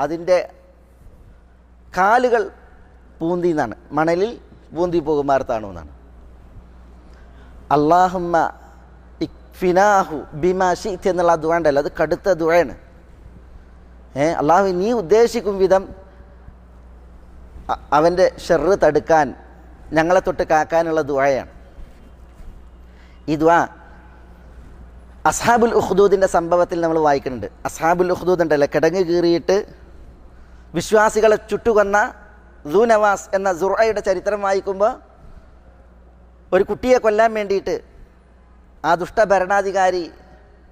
അതിൻ്റെ കാലുകൾ പൂന്തി എന്നാണ്, മണലിൽ പൂന്തി പോകുമാർ താണു എന്നാണ്. അല്ലാഹുമ്മ ഇക്ഫിനാഹു ബിമാ ശിഅ്ത എന്നുള്ള ദുആ ഉണ്ടല്ലോ, അത് കടുത്ത ദുആയാണ്. അല്ലാഹു നീ ഉദ്ദേശിക്കും വിധം അവൻ്റെ ഷർറ് തടുക്കാൻ, ഞങ്ങളെ തൊട്ട് കാക്കാനുള്ള ദുആയാണ്. ഈ ദുആ അസ്ഹാബുൽ ഉഖ്ദൂദിൻ്റെ സംഭവത്തിൽ നമ്മൾ വായിക്കുന്നുണ്ട്. അസ്ഹാബുൽ ഉഖ്ദൂദ് ഉണ്ടല്ലോ, കിടങ്ങ് കീറിയിട്ട് വിശ്വാസികളെ ചുട്ടുകൊന്ന ദൂ നവാസ് എന്ന സുറയുടെ ചരിത്രം വായിക്കുമ്പോൾ ഒരു കുട്ടിയെ കൊല്ലാൻ വേണ്ടിയിട്ട് ആ ദുഷ്ടഭരണാധികാരി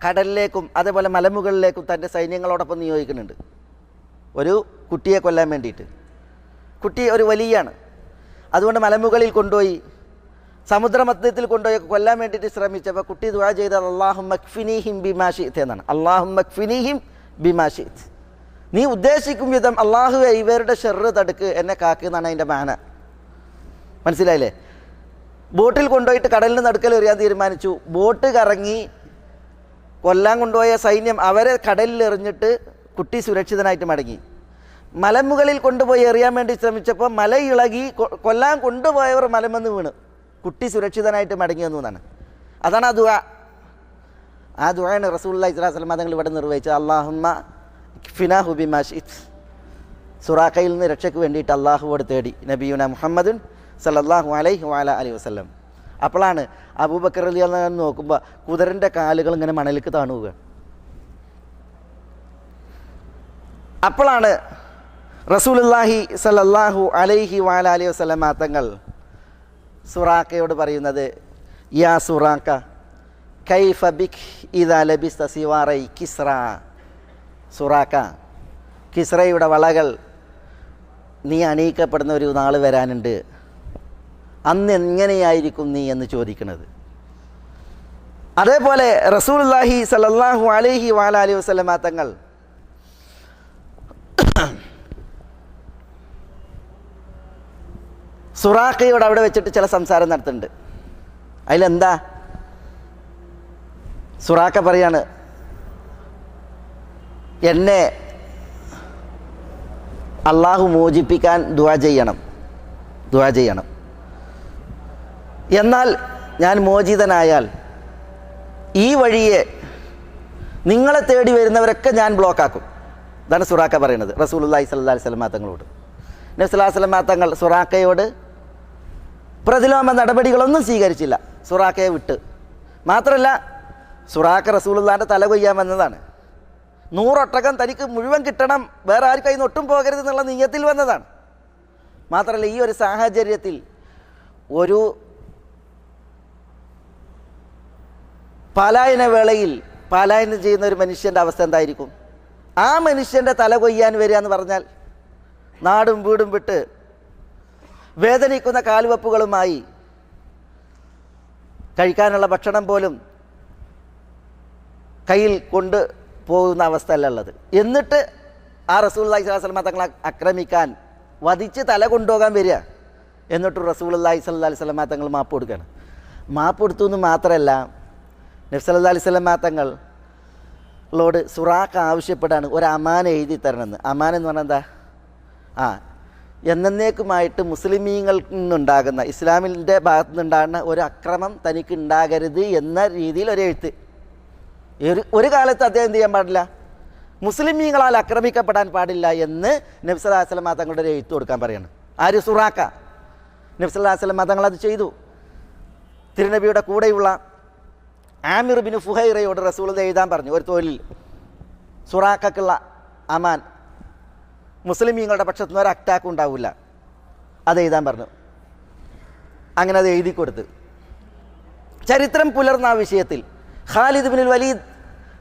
കടലിലേക്കും അതേപോലെ മലമുകളിലേക്കും തൻ്റെ സൈന്യങ്ങളോടൊപ്പം നിയോഗിക്കുന്നുണ്ട് ഒരു കുട്ടിയെ കൊല്ലാൻ വേണ്ടിയിട്ട്. കുട്ടി ഒരു വലിയാണ്, അതുകൊണ്ട് മലമുകളിൽ കൊണ്ടുപോയി സമുദ്രമധ്യത്തിൽ കൊണ്ടുപോയി കൊല്ലാൻ വേണ്ടിയിട്ട് ശ്രമിച്ചപ്പോൾ കുട്ടി ദുആ ചെയ്തത് അല്ലാഹുമ്മ ക്ഫിനീഹിം ബിമാ ശിഅ്ത എന്നാണ്. അല്ലാഹുമ്മ ക്ഫിനീഹിം ബിമാ ശിഅ്ത, നീ ഉദ്ദേശിക്കും വിധം അള്ളാഹുവേ ഇവരുടെ ഷർറ് തടുക്ക്, എന്നെ കാക്ക് എന്നാണ് അതിൻ്റെ മാന. മനസ്സിലായില്ലേ? ബോട്ടിൽ കൊണ്ടുപോയിട്ട് കടലിന് നടുക്കൽ എറിയാൻ തീരുമാനിച്ചു. ബോട്ട് കറങ്ങി കൊല്ലാൻ കൊണ്ടുപോയ സൈന്യം അവരെ കടലിൽ എറിഞ്ഞിട്ട് കുട്ടി സുരക്ഷിതനായിട്ട് മടങ്ങി. മലമുകളിൽ കൊണ്ടുപോയി എറിയാൻ വേണ്ടി ശ്രമിച്ചപ്പോൾ മല ഇളകി കൊല്ലാൻ കൊണ്ടുപോയവർ മലമെന്ന് വീണ് കുട്ടി സുരക്ഷിതനായിട്ട് മടങ്ങി വന്നു എന്നാണ്. അതാണ് ആ ദുആ. ആ ദുആയാണ് റസൂലുള്ളാഹി സ്വല്ലല്ലാഹു അലൈഹി വസല്ലം തങ്ങൾ ഇവിടെ നിർവഹിച്ചത്. അല്ലാഹുമ്മ ക്ഫിനാഹു ബിമാ ശിഅ്ത. സുറാഖയിൽ നിന്ന് രക്ഷയ്ക്ക് വേണ്ടിയിട്ട് അള്ളാഹുവോട് തേടി നബിയുന മുഹമ്മദുൻ സല്ലല്ലാഹു അലൈഹി വഅലൈഹി വസല്ലം. അപ്പോഴാണ് അബൂബക്കർ റളിയല്ലാഹു അൻഹു നോക്കുമ്പോൾ കുതിരൻ്റെ കാലുകൾ ഇങ്ങനെ മണലിലേക്ക് താണുക. അപ്പോഴാണ് റസൂലുള്ളാഹി സല്ലല്ലാഹു അലൈഹി വഅലൈഹി വസല്ലം തങ്ങൾ സുറാഖയോട് പറയുന്നത്, യാ സുറാഖ കൈഫ ബിക് ഇദാ ലബിസ്ത സിവാറൈ കിസ്റ. സുറാഖ, കിസ്റയുടെ വളകൾ നീ അണിയിക്കപ്പെടുന്ന ഒരു നാൾ വരാനുണ്ട്, അന്ന് എങ്ങനെയായിരിക്കും നീ എന്ന് ചോദിക്കുന്നത്. അതേപോലെ റസൂലുള്ളാഹി സല്ലല്ലാഹു അലൈഹി വഅലൈഹി വസല്ലം തങ്ങൾ സുറാഖയോട് അവിടെ വെച്ചിട്ട് ചില സംസാരം നടത്തുന്നുണ്ട്. അതിലെന്താ? സുറാഖ പറയാണ്, എന്നെ അള്ളാഹു മോചിപ്പിക്കാൻ ദുആ ചെയ്യണം. എന്നാൽ ഞാൻ മോചിതനായാൽ ഈ വഴിയെ നിങ്ങളെ തേടി വരുന്നവരൊക്കെ ഞാൻ ബ്ലോക്കാക്കും. ഇതാണ് സുറാഖ പറയുന്നത് റസൂലുള്ളാഹി സ്വല്ലല്ലാഹി അലൈഹി വസല്ലം തങ്ങളോട്. നബി സല്ലല്ലാഹു അലൈഹി വസല്ലം തങ്ങൾ സുറാഖയോട് പ്രതിലോമ നടപടികളൊന്നും സ്വീകരിച്ചില്ല, സുറാഖയെ വിട്ട്. മാത്രമല്ല സുറാഖ റസൂലുള്ളാഹിൻ്റെ തല കൊയ്യാൻ വന്നതാണ്. 100 ഒട്ടകം തനിക്ക് മുഴുവൻ കിട്ടണം, വേറെ ആരും കയ്യിൽ നിന്ന് ഒട്ടും പോകരുത് എന്നുള്ള നിയ്യത്തിൽ വന്നതാണ്. മാത്രമല്ല ഈ ഒരു സാഹചര്യത്തിൽ ഒരു പലായന വേളയിൽ പലായനം ചെയ്യുന്ന ഒരു മനുഷ്യൻ്റെ അവസ്ഥ എന്തായിരിക്കും? ആ മനുഷ്യൻ്റെ തല കൊയ്യാൻ വരിക എന്ന് പറഞ്ഞാൽ നാടും വീടും വിട്ട് വേദനിക്കുന്ന കാൽവെപ്പുകളുമായി കഴിക്കാനുള്ള ഭക്ഷണം പോലും കയ്യിൽ കൊണ്ട് പോകുന്ന അവസ്ഥയല്ല ഉള്ളത്. എന്നിട്ട് ആ റസൂലുള്ളാഹി സ്വല്ലല്ലാഹി അലൈഹി വസല്ലം തങ്ങളെ ആക്രമിക്കാൻ വധിച്ച് തല കൊണ്ടുപോകാൻ വരിക. എന്നിട്ട് റസൂലുള്ളാഹി സ്വല്ലല്ലാഹി അലൈഹി വസല്ലം തങ്ങൾ മാപ്പ് കൊടുക്കുകയാണ്. മാപ്പ് കൊടുത്തു എന്ന് മാത്രമല്ല, നബി സല്ലല്ലാഹു അലൈഹി വസല്ലം തങ്ങളോട് സുറാഖ ആവശ്യപ്പെടാണ് ഒരു അമാന എഴുതി തരണമെന്ന്. അമാന എന്ന് പറഞ്ഞാൽ എന്താ? എന്നേക്കുമായിട്ട് മുസ്ലിമീങ്ങളിൽ നിന്നുണ്ടാകുന്ന, ഇസ്ലാമിൻ്റെ ഭാഗത്തു നിന്നുണ്ടാകുന്ന ഒരു അക്രമം തനിക്ക് ഉണ്ടാകരുത് എന്ന രീതിയിൽ ഒരു എഴുത്ത്. ഒരു കാലത്ത് അദ്ദേഹം എന്ത് ചെയ്യാൻ പാടില്ല? മുസ്ലിമീങ്ങളാൽ ആക്രമിക്കപ്പെടാൻ പാടില്ല എന്ന് നബി സല്ലല്ലാഹു അലൈഹി വസല്ലം തങ്ങളുടെ ഒരു എഴുത്ത് കൊടുക്കാൻ പറയാണ്. ആര്? സുറാഖ. നബി സല്ലല്ലാഹു അലൈഹി വസല്ലം തങ്ങൾ അത് ചെയ്തു. തിരുനബിയുടെ കൂടെയുള്ള ആമിർ ബിൻ ഫുഹൈറയോട് റസൂൽ എഴുതാൻ പറഞ്ഞു ഒരു തൊഴിൽ, സുറാഖക്കുള്ള അമാൻ, മുസ്ലിമീങ്ങളുടെ പക്ഷത്തു നിന്ന് ഒരു അറ്റാക്ക് ഉണ്ടാവില്ല, അത് എഴുതാൻ പറഞ്ഞു. അങ്ങനെ അത് എഴുതി കൊടുത്ത് ചരിത്രം പുലർന്ന ആ വിഷയത്തിൽ ഖാലിദ് ബിൻ വലീദ്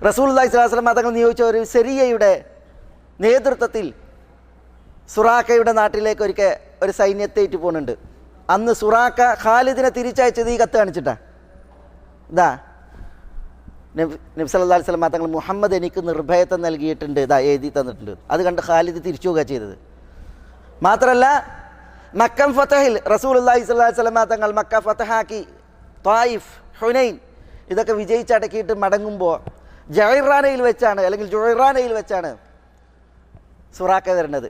റസൂലുള്ളാഹി സ്വല്ലല്ലാഹു അലൈഹി വസല്ലം തങ്ങൾ നിയോഗിച്ച ഒരു സിറിയയുടെ നേതൃത്വത്തിൽ സുറാഖയുടെ നാട്ടിലേക്ക് ഒരിക്കൽ ഒരു സൈന്യത്തേറ്റ് പോകുന്നുണ്ട്. അന്ന് സുറാഖ ഖാലിദിനെ തിരിച്ചയച്ചത് ഈ കത്ത് കാണിച്ചിട്ടാ. ഇതാ നബി സല്ലല്ലാഹു അലൈഹി വസല്ലം തങ്ങൾ മുഹമ്മദ് എനിക്ക് നിർഭയത്വം നൽകിയിട്ടുണ്ട്, ഇതാ എഴുതി തന്നിട്ടുണ്ട്. അത് കണ്ട് ഖാലിദ് തിരിച്ചു പോകുക ചെയ്തത്. മാത്രമല്ല മക്കം ഫതഹിൽ റസൂലുള്ളാഹി സ്വല്ലല്ലാഹു അലൈഹി വസല്ലം തങ്ങൾ മക്ക ഫതഹാക്കി, ത്വായിഫ്, ഹുനൈൻ ഇതൊക്കെ വിജയിച്ചടക്കിയിട്ട് മടങ്ങുമ്പോൾ ജുഹൈറാനയിൽ വെച്ചാണ് സുറാഖ വരുന്നത്.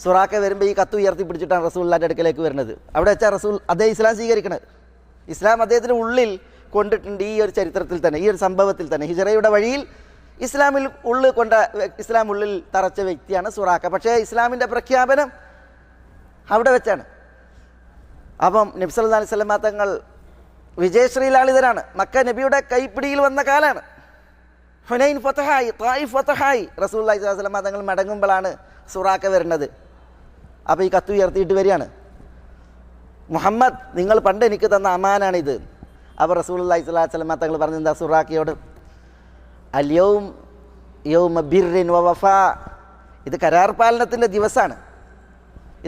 സുറാഖ വരുമ്പോൾ ഈ കത്ത് ഉയർത്തി പിടിച്ചിട്ടാണ് റസൂലുള്ളാഹിൻ്റെ അടുക്കലേക്ക് വരുന്നത്. അവിടെ വെച്ചാൽ റസൂൽ അദ്ദേഹം ഇസ്ലാം സ്വീകരിക്കണത്. ഇസ്ലാം അദ്ദേഹത്തിൻ്റെ ഉള്ളിൽ കൊണ്ടിട്ടുണ്ട്. ഈ ഒരു ചരിത്രത്തിൽ തന്നെ, ഈ ഒരു സംഭവത്തിൽ തന്നെ ഹിജറയുടെ വഴിയിൽ ഇസ്ലാം ഉള്ളിൽ തറച്ച വ്യക്തിയാണ് സുറാഖ. പക്ഷേ ഇസ്ലാമിൻ്റെ പ്രഖ്യാപനം അവിടെ വെച്ചാണ്. അപ്പം നബി സല്ലല്ലാഹു അലൈഹി വസല്ലം തങ്ങൾ വിജയശ്രീലാളിതരാണ്. മക്ക നബിയുടെ കൈപ്പിടിയിൽ വന്ന കാലാണ്. ഹുനൈൻ ഫതഹായി, ത്വായിഫ് ഫതഹായി. റസൂലുള്ളാഹി സ്വല്ലല്ലാഹു അലൈഹി വസല്ലം തങ്ങൾ മടങ്ങുമ്പോഴാണ് സുറാഖ വരുന്നത്. അപ്പോൾ ഈ കത്ത് ഉയർത്തിയിട്ട് വരികയാണ്, മുഹമ്മദ് നിങ്ങൾ പണ്ട് എനിക്ക് തന്ന അമാനാണിത്, അപ്പോൾ റസൂലുള്ളാഹി സ്വല്ലല്ലാഹു അലൈഹി വസല്ലം തങ്ങൾ പറഞ്ഞെന്താ സുറാഖയോട്, അൽയൗം യൗമ ബിർറിൻ വ വഫാ, ഇത് കരാർ പാലനത്തിൻ്റെ ദിവസമാണ്,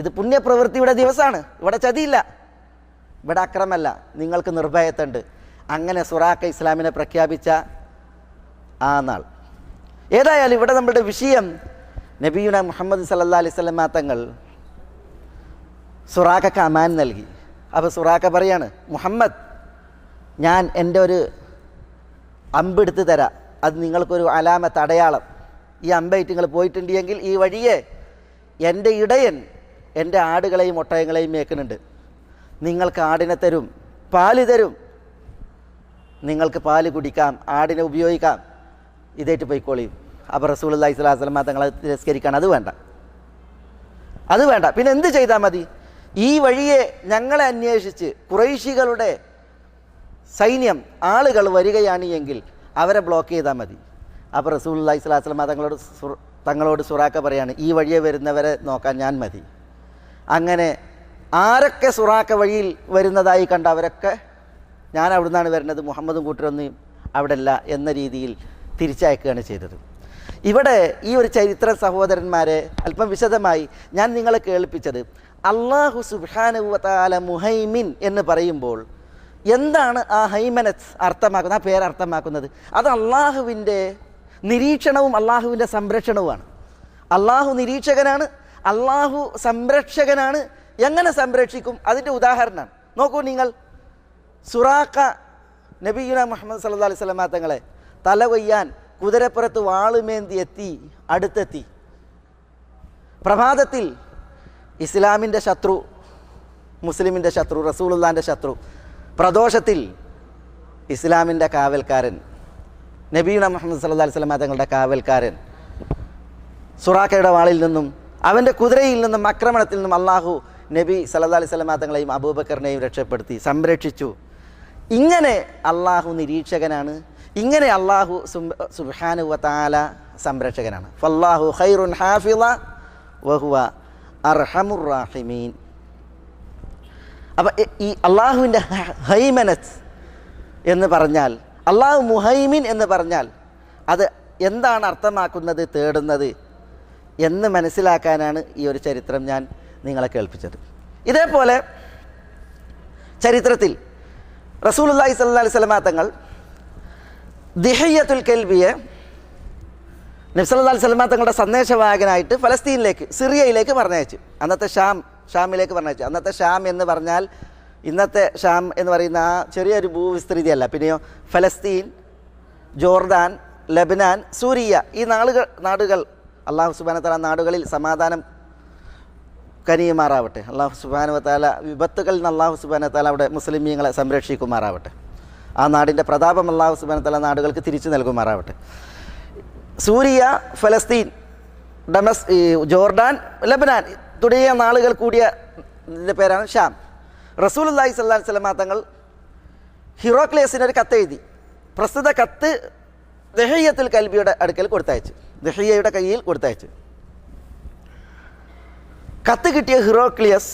ഇത് പുണ്യപ്രവൃത്തിയുടെ ദിവസമാണ്. ഇവിടെ ചതിയില്ല, ഇവിടെ അക്രമല്ല, നിങ്ങൾക്ക് നിർഭയത്തുണ്ട്. അങ്ങനെ സുറാഖ ഇസ്ലാമിനെ പ്രഖ്യാപിച്ച ആ നാൾ. ഏതായാലും ഇവിടെ നമ്മുടെ വിഷയം നബിയുന മുഹമ്മദ് സല്ലല്ലാഹു അലൈഹി വസല്ലം തങ്ങൾ സുറാഖക്ക് അമാൻ നൽകി. അപ്പോൾ സുറാഖ പറയാണ്, മുഹമ്മദ്, ഞാൻ എൻ്റെ ഒരു അമ്പെടുത്ത് തരാം, അത് നിങ്ങൾക്കൊരു അലാമത്ത്, അടയാളം. ഈ അമ്പയിട്ട് നിങ്ങൾ പോയിട്ടുണ്ടെങ്കിൽ ഈ വഴിയെ എൻ്റെ ഇടയൻ എൻ്റെ ആടുകളെയും ഒട്ടകങ്ങളെയും മേക്കുന്നുണ്ട്, നിങ്ങൾക്ക് ആടിനെ തരും, പാല് തരും, നിങ്ങൾക്ക് പാല് കുടിക്കാം, ആടിനെ ഉപയോഗിക്കാം, ഇതായിട്ട് പോയിക്കോളിയും. അപ്പോൾ റസൂലുള്ളാഹി സ്വല്ലല്ലാഹു അലൈഹി വസല്ലം തങ്ങളെ തിരസ്കരിക്കാൻ അത് വേണ്ട. പിന്നെ എന്ത് ചെയ്താൽ മതി? ഈ വഴിയെ ഞങ്ങളെ അന്വേഷിച്ച് ഖുറൈശികളുടെ സൈന്യം, ആളുകൾ വരികയാണ് എങ്കിൽ അവരെ ബ്ലോക്ക് ചെയ്താൽ മതി. അപ്പോൾ റസൂലുള്ളാഹി സ്വല്ലല്ലാഹു അലൈഹി വസല്ലം തങ്ങളോട് സുറാഖ പറയാണ്, ഈ വഴിയെ വരുന്നവരെ നോക്കാൻ ഞാൻ മതി. അങ്ങനെ ആരൊക്കെ സുറാഖ വഴിയിൽ വരുന്നതായി കണ്ട അവരൊക്കെ ഞാൻ അവിടെ നിന്നാണ് വരുന്നത്, മുഹമ്മദും കൂട്ടരൊന്നും അവിടെ അല്ല എന്ന രീതിയിൽ തിരിച്ചയക്കുകയാണ് ചെയ്തത്. ഇവിടെ ഈ ഒരു ചരിത്ര സഹോദരന്മാരെ അല്പം വിശദമായി ഞാൻ നിങ്ങളെ കേൾപ്പിച്ചത്, അല്ലാഹു സുബ്ഹാനഹു വ തആല മുഹൈമിൻ എന്ന് പറയുമ്പോൾ എന്താണ് ആ ഹൈമനത്ത് അർത്ഥമാക്കുന്നത്, ആ പേര് അർത്ഥമാക്കുന്നത്? അത് അള്ളാഹുവിൻ്റെ നിരീക്ഷണവും അള്ളാഹുവിൻ്റെ സംരക്ഷണവുമാണ്. അള്ളാഹു നിരീക്ഷകനാണ്, അള്ളാഹു സംരക്ഷകനാണ്. എങ്ങനെ സംരക്ഷിക്കും? അതിൻ്റെ ഉദാഹരണമാണ്. നോക്കൂ നിങ്ങൾ, സുറാഖ നബിയുന മുഹമ്മദ് സല്ലല്ലാഹു അലൈഹി വസല്ലം തങ്ങളെ തല കൊയ്യാൻ കുതിരപ്പുറത്ത് വാളുമേന്തി അടുത്തെത്തി. പ്രഭാതത്തിൽ ഇസ്ലാമിൻ്റെ ശത്രു, മുസ്ലിമിൻ്റെ ശത്രു, റസൂലുള്ളാഹിൻ്റെ ശത്രു, പ്രദോഷത്തിൽ ഇസ്ലാമിൻ്റെ കാവൽക്കാരൻ, നബിയുന മുഹമ്മദ് സല്ലല്ലാഹു അലൈഹി വസല്ലം തങ്ങളുടെ കാവൽക്കാരൻ സുറാഖയുടെ വാളിൽ നിന്നും അവൻ്റെ കുതിരയിൽ നിന്നും ആക്രമണത്തിൽ നിന്നും അള്ളാഹു നബി സല്ലല്ലാഹു അലൈഹി വസല്ലം തങ്ങളെയും അബൂബക്കറിനെയും രക്ഷപ്പെടുത്തി, സംരക്ഷിച്ചു. ഇങ്ങനെ അള്ളാഹു നിരീക്ഷകനാണ്, ഇങ്ങനെ അള്ളാഹു സുബ്ഹാനഹു വ തആല സംരക്ഷകനാണ്. ഫല്ലാഹു ഖൈറുൻ ഹാഫിള വഹുവ അർഹമുർ റാഹിമീൻ. അപ്പം ഈ അള്ളാഹുവിൻ്റെ ഹൈമനത്ത് എന്ന് പറഞ്ഞാൽ, അള്ളാഹു മുഹൈമിൻ എന്ന് പറഞ്ഞാൽ അത് എന്താണ് അർത്ഥമാക്കുന്നത്, തേടുന്നത് എന്ന് മനസ്സിലാക്കാനാണ് ഈ ഒരു ചരിത്രം ഞാൻ നിങ്ങളെ കേൾപ്പിച്ചത്. ഇതേപോലെ ചരിത്രത്തിൽ റസൂലുള്ളാഹി സ്വല്ലല്ലാഹു അലൈഹി വസല്ലം തങ്ങൾ ദിഹയ്യത്തുൽ കൽബിയെ നബി സല്ലല്ലാഹു അലൈഹി വസല്ലം തങ്ങളുടെ സന്ദേശവാഹകനായിട്ട് ഫലസ്തീനിലേക്ക്, സിറിയയിലേക്ക് പറഞ്ഞയച്ചു. അന്നത്തെ ഷാമിലേക്ക് പറഞ്ഞയച്ചു. അന്നത്തെ ഷാം എന്ന് പറഞ്ഞാൽ ഇന്നത്തെ ഷാം എന്ന് പറയുന്ന ആ ചെറിയൊരു ഭൂവിസ്തൃതിയല്ല. പിന്നെയോ ഫലസ്തീൻ, ജോർദാൻ, ലബനാൻ, സൂരിയ, ഈ നാടുകൾ അള്ളാഹു സുബ്ഹാനഹു വ തആല നാടുകളിൽ സമാധാനം കനിയുമാറാവട്ടെ. അള്ളാഹു സുബ്ഹാനഹു വ തആല വിപത്തുകളിൽ നിന്ന് അള്ളാഹു സുബ്ഹാനഹു വ തആല അവിടെ മുസ്ലിമീങ്ങളെ സംരക്ഷിക്കുമാറാവട്ടെ. ആ നാടിൻ്റെ പ്രതാപം അള്ളാഹു സുബ്ഹാനഹു വ തആല നാടുകൾക്ക് തിരിച്ചു നൽകുമാറാവട്ടെ. സൂരിയ, ഫലസ്തീൻ, ജോർഡാൻ, ലബനാൻ തുടങ്ങിയ നാളുകൾ കൂടിയ പേരാണ് ഷാം. റസൂലുള്ളാഹി സ്വല്ലല്ലാഹു അലൈഹി വസല്ലം തങ്ങൾ ഹിറോക്ലിയസിന് ഒരു കത്ത് എഴുതി. പ്രസ്തുത കത്ത് ദിഹയ്യത്തുൽ കൽബിയുടെ അടുക്കൽ കൊടുത്തയച്ചു, ദിഹയ്യയുടെ കയ്യിൽ കൊടുത്തയച്ചു. കത്ത് കിട്ടിയ ഹിറോക്ലിയസ്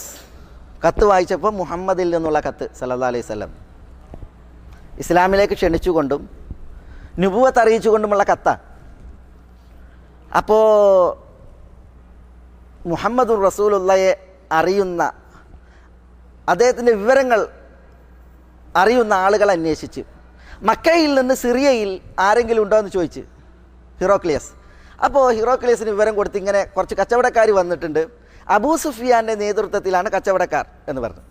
കത്ത് വായിച്ചപ്പോൾ മുഹമ്മദിൽ നിന്നുള്ള കത്ത് സല്ലല്ലാഹു അലൈഹി വസല്ലം ഇസ്ലാമിലേക്ക് ക്ഷണിച്ചുകൊണ്ടും നുബുവത്ത് അറിയിച്ചുകൊണ്ടുമുള്ള കത്താണ്. അപ്പോൾ മുഹമ്മദുർ റസൂലുള്ളാഹിയെ അറിയുന്ന, അദ്ദേഹത്തിൻ്റെ വിവരങ്ങൾ അറിയുന്ന ആളുകൾ അന്വേഷിച്ച് മക്കയിൽ നിന്ന് സിറിയയിൽ ആരെങ്കിലും ഉണ്ടോ എന്ന് ചോദിച്ച് ഹിറോക്ലിയസ്. അപ്പോൾ ഹിറോക്ലിയസിന് വിവരം കൊടുത്ത് ഇങ്ങനെ കുറച്ച് കച്ചവടക്കാർ വന്നിട്ടുണ്ട്, അബൂ സുഫിയാൻ്റെ നേതൃത്വത്തിലാണ് കച്ചവടക്കാർ എന്ന് പറഞ്ഞു.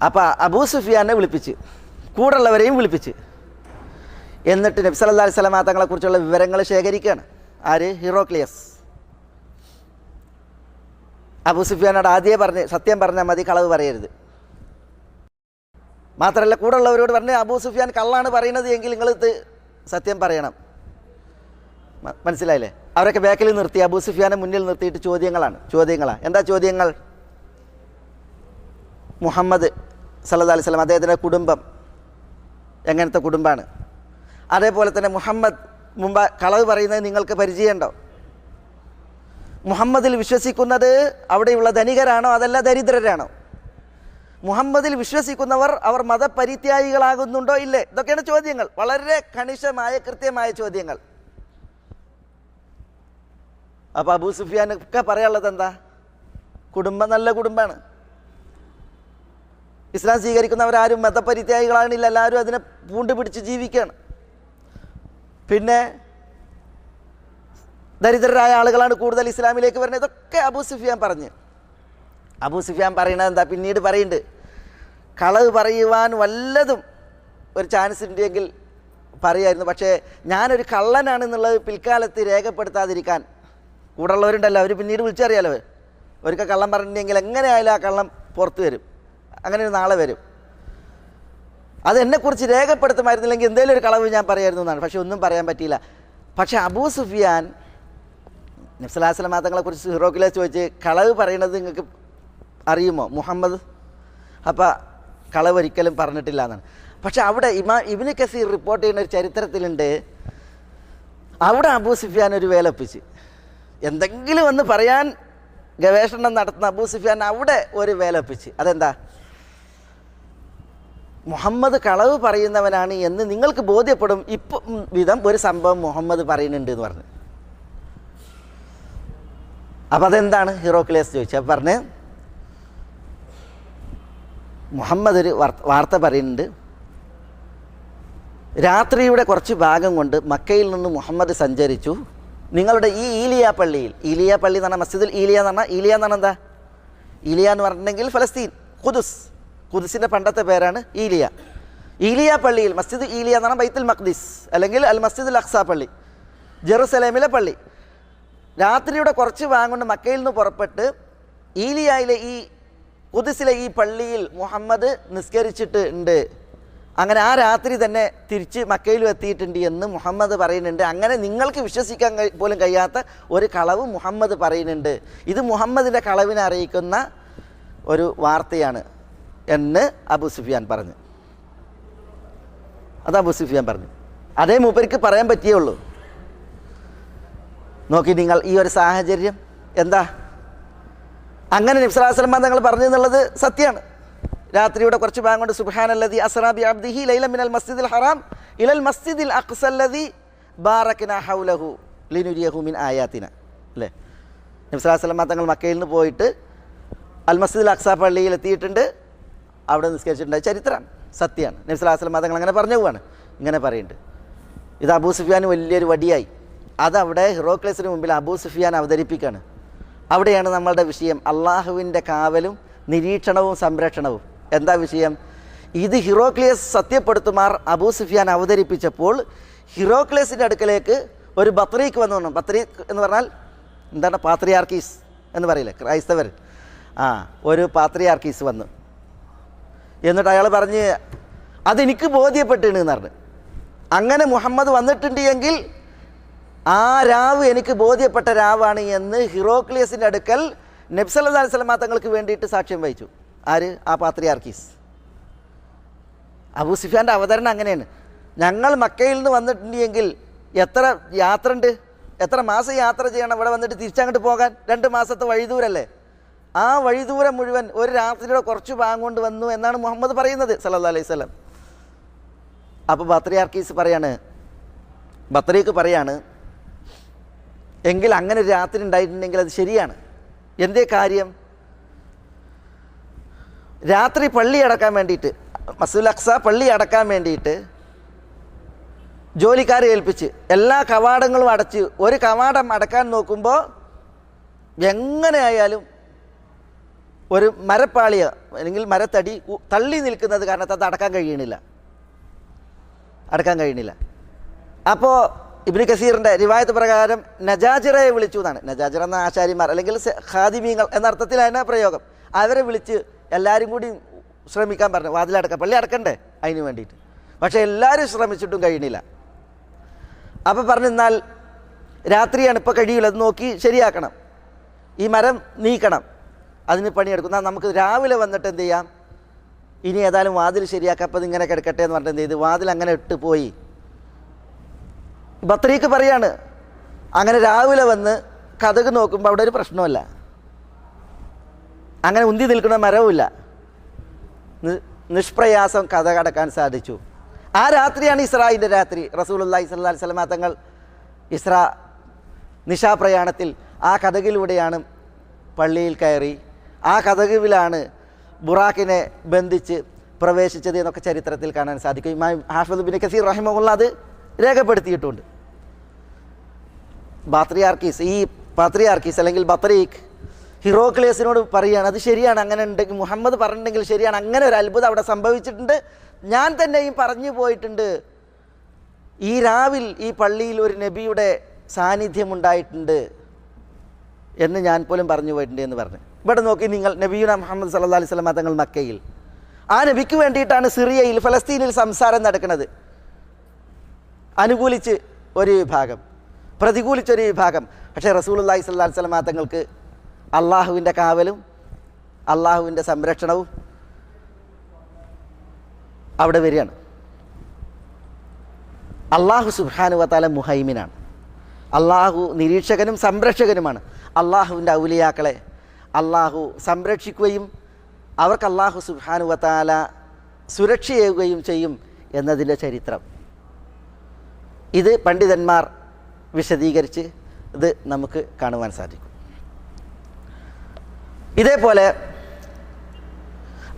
അപ്പോൾ അബൂ സുഫിയാനെ വിളിപ്പിച്ച് കൂടുള്ളവരെയും വിളിപ്പിച്ച് എന്നിട്ട് നബി സല്ലല്ലാഹു അലൈഹി വസല്ലം തങ്ങളെക്കുറിച്ചുള്ള വിവരങ്ങൾ ശേഖരിക്കുകയാണ്. ആര്? ഹിറോക്ലിയസ്. അബൂ സുഫിയാനോട് ആദ്യമേ പറഞ്ഞ് സത്യം പറഞ്ഞാൽ മതി, കളവ് പറയരുത്. മാത്രമല്ല കൂടുള്ളവരോട് പറഞ്ഞ് അബൂ സുഫിയാൻ കള്ളാണ് പറയുന്നത് എങ്കിൽ നിങ്ങൾ സത്യം പറയണം. മനസ്സിലായില്ലേ? അവരൊക്കെ ബാക്കിൽ നിർത്തി അബൂ സുഫിയാനെ മുന്നിൽ നിർത്തിയിട്ട് ചോദ്യങ്ങളാണ്. എന്താ ചോദ്യങ്ങൾ? മുഹമ്മദ് സല്ലല്ലാഹു അലൈഹി വസല്ലം അദ്ദേഹത്തിൻ്റെ കുടുംബം എങ്ങനത്തെ കുടുംബമാണ്? അതേപോലെ തന്നെ മുഹമ്മദ് മുമ്പ് കളവ് പറയുന്നത് നിങ്ങൾക്ക് പരിചയമുണ്ടോ? മുഹമ്മദിൽ വിശ്വസിക്കുന്നത് അവിടെയുള്ള ധനികരാണോ അതല്ല ദരിദ്രരാണോ? മുഹമ്മദിൽ വിശ്വസിക്കുന്നവർ അവർ മതപരിത്യാഗികളാകുന്നുണ്ടോ ഇല്ലേ? ഇതൊക്കെയാണ് ചോദ്യങ്ങൾ, വളരെ കണിശമായ കൃത്യമായ ചോദ്യങ്ങൾ. അപ്പോൾ അബൂ സുഫിയാനൊക്കെ പറയാനുള്ളത് എന്താ? കുടുംബം നല്ല കുടുംബമാണ്, ഇസ്ലാം സ്വീകരിക്കുന്നവരാരും മതപരിത്യാഗികളാണില്ല, എല്ലാവരും അതിനെ പൂണ്ട് പിടിച്ച് ജീവിക്കുകയാണ്. പിന്നെ ദരിദ്രരായ ആളുകളാണ് കൂടുതൽ ഇസ്ലാമിലേക്ക് വരുന്നത്. ഇതൊക്കെ അബൂ സുഫിയാൻ പറഞ്ഞ്. അബൂ സുഫിയാൻ പറയണത് എന്താ? പിന്നീട് പറയുന്നുണ്ട്, കളവ് പറയുവാൻ വല്ലതും ഒരു ചാൻസ് ഉണ്ടെങ്കിൽ പറയുമായിരുന്നു, പക്ഷേ ഞാനൊരു കള്ളനാണെന്നുള്ളത് പിൽക്കാലത്ത് രേഖപ്പെടുത്താതിരിക്കാൻ കൂടെ ഉള്ളവരുണ്ടല്ലോ, അവർ പിന്നീട് വിളിച്ചറിയാലോ, ഒരിക്കൽ കള്ളം പറഞ്ഞിട്ടുണ്ടെങ്കിൽ എങ്ങനെയായാലും ആ കള്ളം പുറത്തു വരും, അങ്ങനെ ഒരു നാളെ വരും. അത് എന്നെക്കുറിച്ച് രേഖപ്പെടുത്തുമായിരുന്നില്ലെങ്കിൽ എന്തെങ്കിലും ഒരു കളവ് ഞാൻ പറയായിരുന്നു എന്നാണ്. പക്ഷെ ഒന്നും പറയാൻ പറ്റിയില്ല. പക്ഷെ അബൂ സുഫിയാൻ നബി സല്ലല്ലാഹു അലൈഹി വസല്ലം തങ്ങളെക്കുറിച്ച് ഹിറോക്കിലേസ് ചോദിച്ച്, കളവ് പറയുന്നത് നിങ്ങൾക്ക് അറിയുമോ മുഹമ്മദ്? അപ്പം കളവ് ഒരിക്കലും പറഞ്ഞിട്ടില്ല എന്നാണ്. പക്ഷെ അവിടെ ഇബ്നു കസീർ റിപ്പോർട്ട് ചെയ്യുന്ന ഒരു ചരിത്രത്തിലുണ്ട്, അവിടെ അബൂ സുഫിയാൻ ഒരു വേലൊപ്പിച്ച്, എന്തെങ്കിലും ഒന്ന് പറയാൻ ഗവേഷണം നടത്തുന്ന അബൂ സുഫിയാൻ അവിടെ ഒരു വേലൊപ്പിച്ച്. അതെന്താ? മുഹമ്മദ് കളവ് പറയുന്നവനാണ് എന്ന് നിങ്ങൾക്ക് ബോധ്യപ്പെടും ഇപ്പം വിധം ഒരു സംഭവം മുഹമ്മദ് പറയുന്നുണ്ട് എന്ന് പറഞ്ഞു. അപ്പം അതെന്താണ്? ഹിറോക്കിലേസ് ചോദിച്ചു. അപ്പം പറഞ്ഞ്, മുഹമ്മദ് ഒരു വാർത്ത പറയുന്നുണ്ട്, രാത്രിയുടെ കുറച്ച് ഭാഗം കൊണ്ട് മക്കയിൽ നിന്ന് മുഹമ്മദ് സഞ്ചരിച്ചു. നിങ്ങളുടെ ഈ ഈലിയ പള്ളിയിൽ, ഈലിയ പള്ളി എന്ന് പറഞ്ഞാൽ മസ്ജിദുൽ ഈലിയ എന്ന് പറഞ്ഞാൽ, ഈലിയ എന്ന് പറഞ്ഞാൽ എന്താ? ഈലിയ എന്ന് പറഞ്ഞിട്ടുണ്ടെങ്കിൽ ഫലസ്തീൻ, ഖുദ്സിൻ്റെ പണ്ടത്തെ പേരാണ് ഈലിയ. ഈലിയ പള്ളിയിൽ, മസ്ജിദ് ഈലിയ എന്ന് പറഞ്ഞാൽ ബൈത്തുൽ മഖ്ദിസ് അല്ലെങ്കിൽ അൽ മസ്ജിദുൽ അഖ്സ പള്ളി, ജെറുസലേമിലെ പള്ളി. രാത്രിയുടെ കുറച്ച് ഭാഗം കൊണ്ട് മക്കയിൽ നിന്ന് പുറപ്പെട്ട് ഈലിയയിലെ ഈ ഖുദ്സിലെ ഈ പള്ളിയിൽ മുഹമ്മദ് നിസ്കരിച്ചിട്ടുണ്ട്. അങ്ങനെ ആ രാത്രി തന്നെ തിരിച്ച് മക്കയിലും എത്തിയിട്ടുണ്ട് എന്ന് മുഹമ്മദ് പറയുന്നുണ്ട്. അങ്ങനെ നിങ്ങൾക്ക് വിശ്വസിക്കാൻ പോലും കഴിയാത്ത ഒരു കളവ് മുഹമ്മദ് പറയുന്നുണ്ട്. ഇത് മുഹമ്മദിൻ്റെ കളവിനെ അറിയിക്കുന്ന ഒരു വാർത്തയാണ് എന്ന് അബൂ സുഫിയാൻ പറഞ്ഞു. അത് അബൂ സുഫിയാൻ പറഞ്ഞു. അതേ മൂപ്പർക്ക് പറയാൻ പറ്റിയേ ഉള്ളൂ. നോക്കി നിങ്ങൾ ഈ ഒരു സാഹചര്യം എന്താ? അങ്ങനെ നബി സല്ലല്ലാഹു അലൈഹി വസല്ലം തങ്ങൾ പറഞ്ഞു എന്നുള്ളത് സത്യമാണ്. രാത്രിയുടെ കുറച്ച് ഭാഗം കൊണ്ട് സുബ്ഹാനല്ലദി അസ്റാ ബി അബ്ദിഹി ലൈലൻ മിനൽ മസ്ജിദിൽ ഹറാം ഇലൽ മസ്ജിദിൽ അഖ്സല്ലദി ബാറക്നാ ഹൗലഹു ലിനുരിയഹു മിൻ ആയാതിന. അല്ലേ? നബി സല്ലല്ലാഹു അലൈഹി വസല്ലം തങ്ങൾ മക്കയിൽ നിന്ന് പോയിട്ട് അൽ മസ്ജിദുൽ അഖ്സ പള്ളിയിൽ എത്തിയിട്ടുണ്ട്, അവിടെ നിസ്കരിച്ചിട്ടുണ്ട്. ചരിത്രം സത്യമാണ്. നബി സല്ലല്ലാഹു അലൈഹി വസല്ലം തങ്ങൾ അങ്ങനെ പറഞ്ഞു പോവാണ്, ഇങ്ങനെ പറയുന്നുണ്ട്. ഇത് അബൂ സുഫിയാൻ വലിയൊരു വടിയായി. അതവിടെ ഹിറോക്ലേസിന് മുമ്പിൽ അബൂ സുഫിയാൻ അവതരിപ്പിക്കുകയാണ്. അവിടെയാണ് നമ്മളുടെ വിഷയം, അള്ളാഹുവിൻ്റെ കാവലും നിരീക്ഷണവും സംരക്ഷണവും. എന്താ വിഷയം? ഇത് ഹിറോക്ലിയസ് സത്യപ്പെടുത്തുമാർ അബൂ സുഫിയാൻ അവതരിപ്പിച്ചപ്പോൾ ഹിറോക്ലിയസിൻ്റെ അടുക്കലേക്ക് ഒരു ബത്രീക്ക് വന്നു. ബത്രീക്ക് എന്ന് പറഞ്ഞാൽ എന്താണ്? പാത്രിയാർക്കീസ് എന്ന് പറയില്ലേ ക്രൈസ്തവർ? ഒരു പാത്രിയാർക്കീസ് വന്നു. എന്നിട്ട് അയാൾ പറഞ്ഞ്, അതെനിക്ക് ബോധ്യപ്പെട്ടിരുന്നു എന്ന് പറഞ്ഞു. അങ്ങനെ മുഹമ്മദ് വന്നിട്ടുണ്ട് എങ്കിൽ ആ രാവ് എനിക്ക് ബോധ്യപ്പെട്ട രാവാണ് എന്ന് ഹിറോക്ലിയസിൻ്റെ അടുക്കൽ നബി സല്ലല്ലാഹു അലൈഹി വസല്ലം തങ്ങൾക്ക് വേണ്ടിയിട്ട് സാക്ഷ്യം വഹിച്ചു. ആര്? ആ പാത്രിയാർക്കീസ്. അബൂ സുഫിയാൻ്റെ അവതരണം അങ്ങനെയാണ്. ഞങ്ങൾ മക്കയിൽ നിന്ന് വന്നിട്ടുണ്ട് എങ്കിൽ എത്ര യാത്ര ഉണ്ട്, എത്ര മാസം യാത്ര ചെയ്യണം ഇവിടെ വന്നിട്ട് തിരിച്ചങ്ങോട്ട് പോകാൻ? 2 മാസത്തെ വഴിദൂരല്ലേ? ആ വഴിദൂരം മുഴുവൻ ഒരു രാത്രിയുടെ കുറച്ച് ഭാഗം കൊണ്ട് വന്നു എന്നാണ് മുഹമ്മദ് പറയുന്നത് സല്ലല്ലാഹു അലൈഹി വസല്ലം. അപ്പോൾ പാത്രിയാർക്കീസ് പറയാണ്, ബത്രീക്ക് പറയാണ്, എങ്കിൽ അങ്ങനെ ഒരു രാത്രി ഉണ്ടായിട്ടുണ്ടെങ്കിൽ അത് ശരിയാണ്. എന്തേ കാര്യം? രാത്രി പള്ളി അടക്കാൻ വേണ്ടിയിട്ട്, മസ്ജിദുൽ അഖ്സ പള്ളി അടക്കാൻ വേണ്ടിയിട്ട് ജോലിക്കാരെ ഏൽപ്പിച്ച് എല്ലാ കവാടങ്ങളും അടച്ച് ഒരു കവാടം അടക്കാൻ നോക്കുമ്പോൾ എങ്ങനെയായാലും ഒരു മരപ്പാളിയ അല്ലെങ്കിൽ മരത്തടി തള്ളി നിൽക്കുന്നത് കാരണത്ത് അത് അടക്കാൻ കഴിയണില്ല. അപ്പോൾ ഇബ്നു കസീറിൻ്റെ റിവായത്ത് പ്രകാരം നജാജിറയെ വിളിച്ചു എന്നാണ്. നജാജിറ എന്ന ആശാരിമാർ അല്ലെങ്കിൽ ഖാദിമീങ്ങൾ എന്ന അർത്ഥത്തിലാണ് പ്രയോഗം. അവരെ വിളിച്ച് എല്ലാവരും കൂടി ശ്രമിക്കാൻ പറഞ്ഞു, വാതിലടക്കാം, പള്ളി അടക്കണ്ടേ അതിന് വേണ്ടിയിട്ട്. പക്ഷേ എല്ലാവരും ശ്രമിച്ചിട്ടും കഴിയണില്ല. അപ്പോൾ പറഞ്ഞു, എന്നാൽ രാത്രിയാണ്, ഇപ്പോൾ കഴിയില്ല, അത് നോക്കി ശരിയാക്കണം, ഈ മരം നീക്കണം, അതിന് പണിയെടുക്കും. എന്നാൽ നമുക്ക് രാവിലെ വന്നിട്ട് എന്ത് ചെയ്യാം, ഇനി ഏതായാലും വാതിൽ ശരിയാക്കാം, അപ്പോൾ ഇതിങ്ങനെ കിടക്കട്ടെ എന്ന് പറഞ്ഞിട്ട് എന്ത് ചെയ്ത് വാതിൽ അങ്ങനെ ഇട്ട് പോയി. ബത്രീക്ക് പറയാണ്, അങ്ങനെ രാവിലെ വന്ന് കതക് നോക്കുമ്പോൾ അവിടെ ഒരു പ്രശ്നമല്ല, അങ്ങനെ ഉന്തി നിൽക്കുന്ന മരവുമില്ല. നിഷ്പ്രയാസം കഥ കടക്കാൻ സാധിച്ചു. ആ രാത്രിയാണ് ഇസ്രായിൻ്റെ രാത്രി. റസൂലുള്ളാഹി സ്വല്ലല്ലാഹി അലൈഹി വസല്ലം തങ്ങൾ ഇസ്രാ നിശാപ്രയാണത്തിൽ ആ കഥകിലൂടെയാണ് പള്ളിയിൽ കയറി. ആ കഥകിലാണ് ബുറാക്കിനെ ബന്ധിച്ച് പ്രവേശിച്ചത് എന്നൊക്കെ ചരിത്രത്തിൽ കാണാൻ സാധിക്കും. ഇമാം ഹാഫിദ് ഇബ്നു കസീർ റഹിമഹുള്ള അത് രേഖപ്പെടുത്തിയിട്ടുണ്ട്. ഈ പാത്രിയാർക്കീസ് അല്ലെങ്കിൽ ബത്രീഖ് ഹിറോക്ലിയസിനോട് പറയുകയാണ്, അത് ശരിയാണ്, അങ്ങനെ ഉണ്ടെങ്കിൽ മുഹമ്മദ് പറഞ്ഞിട്ടുണ്ടെങ്കിൽ ശരിയാണ്, അങ്ങനെ ഒരു അത്ഭുതം അവിടെ സംഭവിച്ചിട്ടുണ്ട്, ഞാൻ തന്നെയും പറഞ്ഞു പോയിട്ടുണ്ട്, ഈ രാവിൽ ഈ പള്ളിയിൽ ഒരു നബിയുടെ സാന്നിധ്യമുണ്ടായിട്ടുണ്ട് എന്ന് ഞാൻ പോലും പറഞ്ഞു പോയിട്ടുണ്ട് എന്ന് പറഞ്ഞു. ഇവിടെ നോക്കി നിങ്ങൾ, നബിയുന മുഹമ്മദ് സല്ലല്ലാഹു അലൈഹി വസല്ലം തങ്ങൾ മക്കയിൽ, ആ നബിക്ക് വേണ്ടിയിട്ടാണ് സിറിയയിൽ ഫലസ്തീനിൽ സംസാരം നടക്കുന്നത്. അനുകൂലിച്ച് ഒരു വിഭാഗം, പ്രതികൂലിച്ചൊരു വിഭാഗം. പക്ഷേ റസൂലുള്ളാഹി സ്വല്ലല്ലാഹു അലൈഹി വസല്ലം തങ്ങൾക്ക് അള്ളാഹുവിൻ്റെ കാവലും അള്ളാഹുവിൻ്റെ സംരക്ഷണവും അവിടെ വരികയാണ്. അള്ളാഹു സുബ്ഹാനഹു വ തആല മുഹൈമിനാണ്. അള്ളാഹു നിരീക്ഷകനും സംരക്ഷകനുമാണ്. അള്ളാഹുവിൻ്റെ ഔലിയാക്കളെ അള്ളാഹു സംരക്ഷിക്കുകയും അവർക്ക് അള്ളാഹു സുബ്ഹാനഹു വ തആല സുരക്ഷയേകുകയും ചെയ്യും എന്നതിൻ്റെ ചരിത്രം ഇത് പണ്ഡിതന്മാർ വിശദീകരിച്ച് ഇത് നമുക്ക് കാണുവാൻ സാധിക്കും. ഇതേപോലെ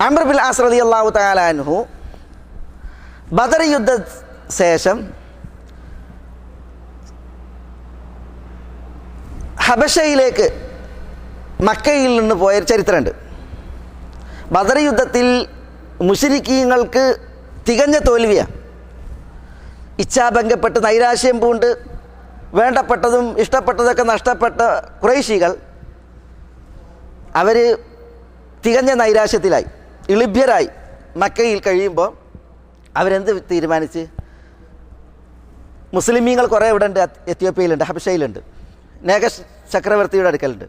അംർ ബിൻ ആസ് റളിയല്ലാഹു തആല അൻഹു ബദർ യുദ്ധ ശേഷം ഹബശയിലേക്ക് മക്കയിൽ നിന്ന് പോയൊരു ചരിത്രമുണ്ട്. ബദർ യുദ്ധത്തിൽ മുശ്രിക്കീങ്ങൾക്ക് തികഞ്ഞ തോൽവിയാണ്. ഇച്ഛാഭംഗപ്പെട്ട് നൈരാശ്യം പൂണ്ട് വേണ്ടപ്പെട്ടതും ഇഷ്ടപ്പെട്ടതൊക്കെ നഷ്ടപ്പെട്ട ഖുറൈശികൾ അവർ തികഞ്ഞ നൈരാശ്യത്തിലായി, ഇളിഭ്യരായി. മക്കയിൽ കഴിയുമ്പോൾ അവരെന്ത് തീരുമാനിച്ച്, മുസ്ലിമീങ്ങൾ കുറേ ഇവിടെ ഉണ്ട്, എത്യോപ്യയിലുണ്ട്, ഹബശയിലുണ്ട്, നേഗസ് ചക്രവർത്തിയുടെ അടുക്കലുണ്ട്.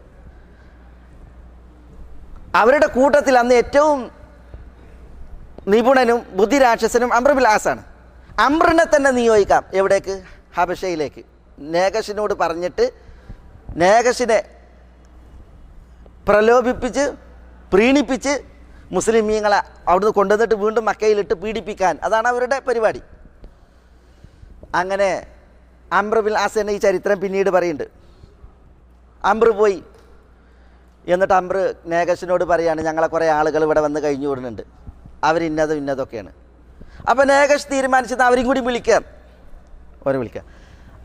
അവരുടെ കൂട്ടത്തിൽ അന്ന് ഏറ്റവും നിപുണനും ബുദ്ധിരാക്ഷസനും അംർ ബിൻ ആസാണ്. അംറിനെ തന്നെ നിയോഗിക്കാം. എവിടേക്ക്? ഹബശയിലേക്ക്. നേഗസിനോട് പറഞ്ഞിട്ട് നേഗസിനെ പ്രലോഭിപ്പിച്ച് പ്രീണിപ്പിച്ച് മുസ്ലിമീങ്ങളെ അവിടുന്ന് കൊണ്ടുവന്നിട്ട് വീണ്ടും മക്കയിലിട്ട് പീഡിപ്പിക്കാൻ, അതാണ് അവരുടെ പരിപാടി. അങ്ങനെ അംർ ബിൻ ആസ് എന്ന ഈ ചരിത്രം പിന്നീട് പറയുന്നുണ്ട്. അംർ പോയി, എന്നിട്ട് അംർ നേഗസിനോട് പറയാണ്, ഞങ്ങളെ കുറേ ആളുകൾ ഇവിടെ വന്ന് കഴിഞ്ഞു കൂടുന്നുണ്ട്, അവരിന്നതും ഇന്നതൊക്കെയാണ്. അപ്പോൾ നേഗസ് തീരുമാനിച്ചത് അവരും കൂടി വിളിക്കാം, അവരെ വിളിക്കാം.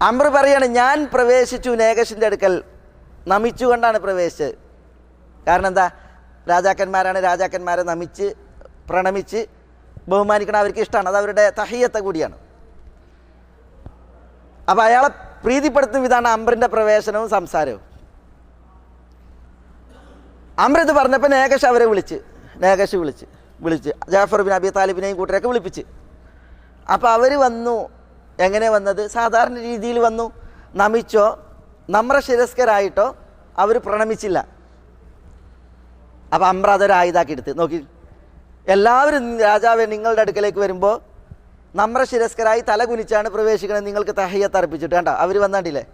അംർ പറയാണ്, ഞാൻ പ്രവേശിച്ചു നേഗസിൻ്റെ അടുക്കൽ നമിച്ചുകൊണ്ടാണ് പ്രവേശിച്ചത്. കാരണം എന്താ? രാജാക്കന്മാരാണ്, രാജാക്കന്മാരെ നമിച്ച് പ്രണമിച്ച് ബഹുമാനിക്കണം അവർക്ക് ഇഷ്ടമാണ്, അത് അവരുടെ തഹിയ്യത്ത് കൂടിയാണ്. അപ്പോൾ അയാളെ പ്രീതിപ്പെടുത്തും ഇതാണ് അംറിൻ്റെ പ്രവേശനവും സംസാരവും. അംർ ഇത് പറഞ്ഞപ്പോൾ നേഗസ് അവരെ വിളിച്ച് ജാഫർ ബിൻ അബി താലിബിനെയും കൂട്ടരെയൊക്കെ വിളിപ്പിച്ച്. അപ്പോൾ അവർ വന്നു. എങ്ങനെ വന്നത്? സാധാരണ രീതിയിൽ വന്നു. നമിച്ചോ നമ്രശിരസ്കരായിട്ടോ അവർ പ്രണമിച്ചില്ല. അപ്പോൾ അംർ അതൊരു ആയുധാക്കി എടുത്ത് നോക്കി, എല്ലാവരും രാജാവെ നിങ്ങളുടെ അടുക്കലേക്ക് വരുമ്പോൾ നമ്രശിരസ്കരായി തല കുനിച്ചാണ് പ്രവേശിക്കണത്, നിങ്ങൾക്ക് തഹിയ്യത്ത് അർപ്പിച്ചിട്ട് കണ്ടോ അവർ വന്നിട്ടില്ലേ.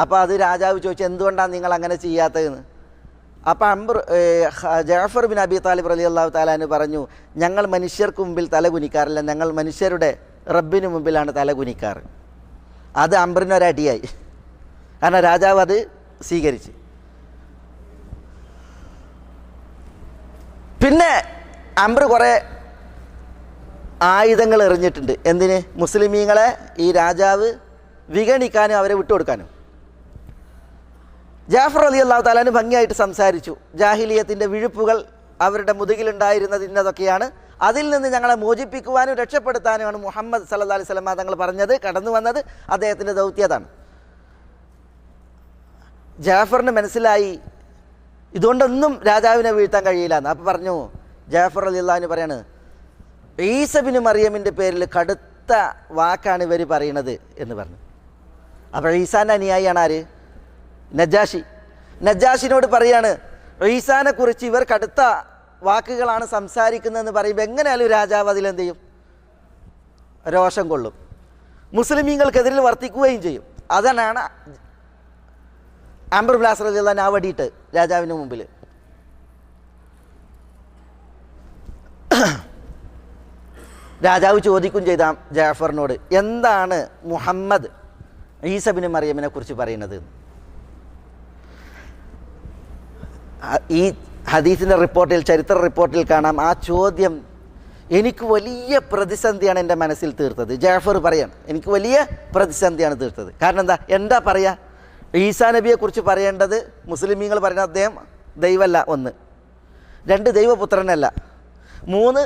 അപ്പോൾ അത് രാജാവ് ചോദിച്ചു, എന്തുകൊണ്ടാണ് നിങ്ങൾ അങ്ങനെ ചെയ്യാത്തതെന്ന്. അപ്പോൾ ജാഫർ ബിൻ അബി താലിബ് റളിയല്ലാഹു തആല അൻഹു പറഞ്ഞു, ഞങ്ങൾ മനുഷ്യർക്ക് മുമ്പിൽ തല കുനിക്കാറില്ല, ഞങ്ങൾ മനുഷ്യരുടെ റബ്ബിന് മുമ്പിലാണ് തല കുനിക്കാറ്. അത് അംറിനൊരടിയായി. കാരണം രാജാവ് അത് സ്വീകരിച്ച്. പിന്നെ അംർ കുറേ ആയുധങ്ങൾ എറിഞ്ഞിട്ടുണ്ട്. എന്തിന്? മുസ്ലിമീങ്ങളെ ഈ രാജാവ് വിഗണിക്കാനും അവരെ വിട്ടുകൊടുക്കാനും. ജാഫർ റളിയല്ലാഹു തആല അൻഹു ഭംഗിയായിട്ട് സംസാരിച്ചു. ജാഹിലിയത്തിൻ്റെ വിഴുപ്പുകൾ അവരുടെ മുതുകിലുണ്ടായിരുന്നത് ഇന്നതൊക്കെയാണ്, അതിൽ നിന്ന് ഞങ്ങളെ മോചിപ്പിക്കുവാനും രക്ഷപ്പെടുത്താനുമാണ് മുഹമ്മദ് സല്ലല്ലാഹു അലൈഹി വസല്ലം തങ്ങൾ പറഞ്ഞത്, കടന്നു വന്നത്. അദ്ദേഹത്തിൻ്റെ ദൗത്യതാണ്. ജാഫറിന് മനസ്സിലായി ഇതുകൊണ്ടൊന്നും രാജാവിനെ വീഴ്ത്താൻ കഴിയില്ല എന്ന്. അപ്പോൾ പറഞ്ഞു, ജാഫർ റളിയല്ലാഹു അൻഹു പറയാണ്, ഈസ ബിൻ മറിയമിൻ്റെ പേരിൽ കടുത്ത വാക്കാണ് ഇവർ പറയണത് എന്ന് പറഞ്ഞു. അപ്പോൾ ഈസാൻ്റെ അനുയായിയാണ് ആര്? നജാഷി. നജാഷിനോട് പറയാണ്, ഈസാനെ കുറിച്ച് ഇവർ കടുത്ത വാക്കുകളാണ് സംസാരിക്കുന്നതെന്ന് പറയുമ്പോൾ എങ്ങനെയാലും രാജാവ് അതിലെന്ത് ചെയ്യും? രോഷം കൊള്ളും, മുസ്ലിമീങ്ങൾക്കെതിരിൽ വർത്തിക്കുകയും ചെയ്യും. അതാണ് അംർ ബിൻ ആസ് റളിയല്ലാഹു അൻഹു ആ വടിയിട്ട് രാജാവിന് മുമ്പിൽ. രാജാവ് ചോദിക്കും ചെയ്ത ജാഫറിനോട്, എന്താണ് മുഹമ്മദ് ഈസ ബിൻ മറിയമിനെ കുറിച്ച് പറയുന്നത്? ഈ ഹദീസിൻ്റെ റിപ്പോർട്ടിൽ, ചരിത്ര റിപ്പോർട്ടിൽ കാണാം, ആ ചോദ്യം എനിക്ക് വലിയ പ്രതിസന്ധിയാണ് എൻ്റെ മനസ്സിൽ തീർത്തത്. ജാഫർ പറയാണ്, എനിക്ക് വലിയ പ്രതിസന്ധിയാണ് തീർത്തത്. കാരണം എന്താ പറയുക? ഈസാ നബിയെക്കുറിച്ച് പറയേണ്ടത് മുസ്ലിമീങ്ങൾ പറയുന്നത് അദ്ദേഹം ദൈവമല്ല, 1. 2 ദൈവപുത്രനല്ല, 3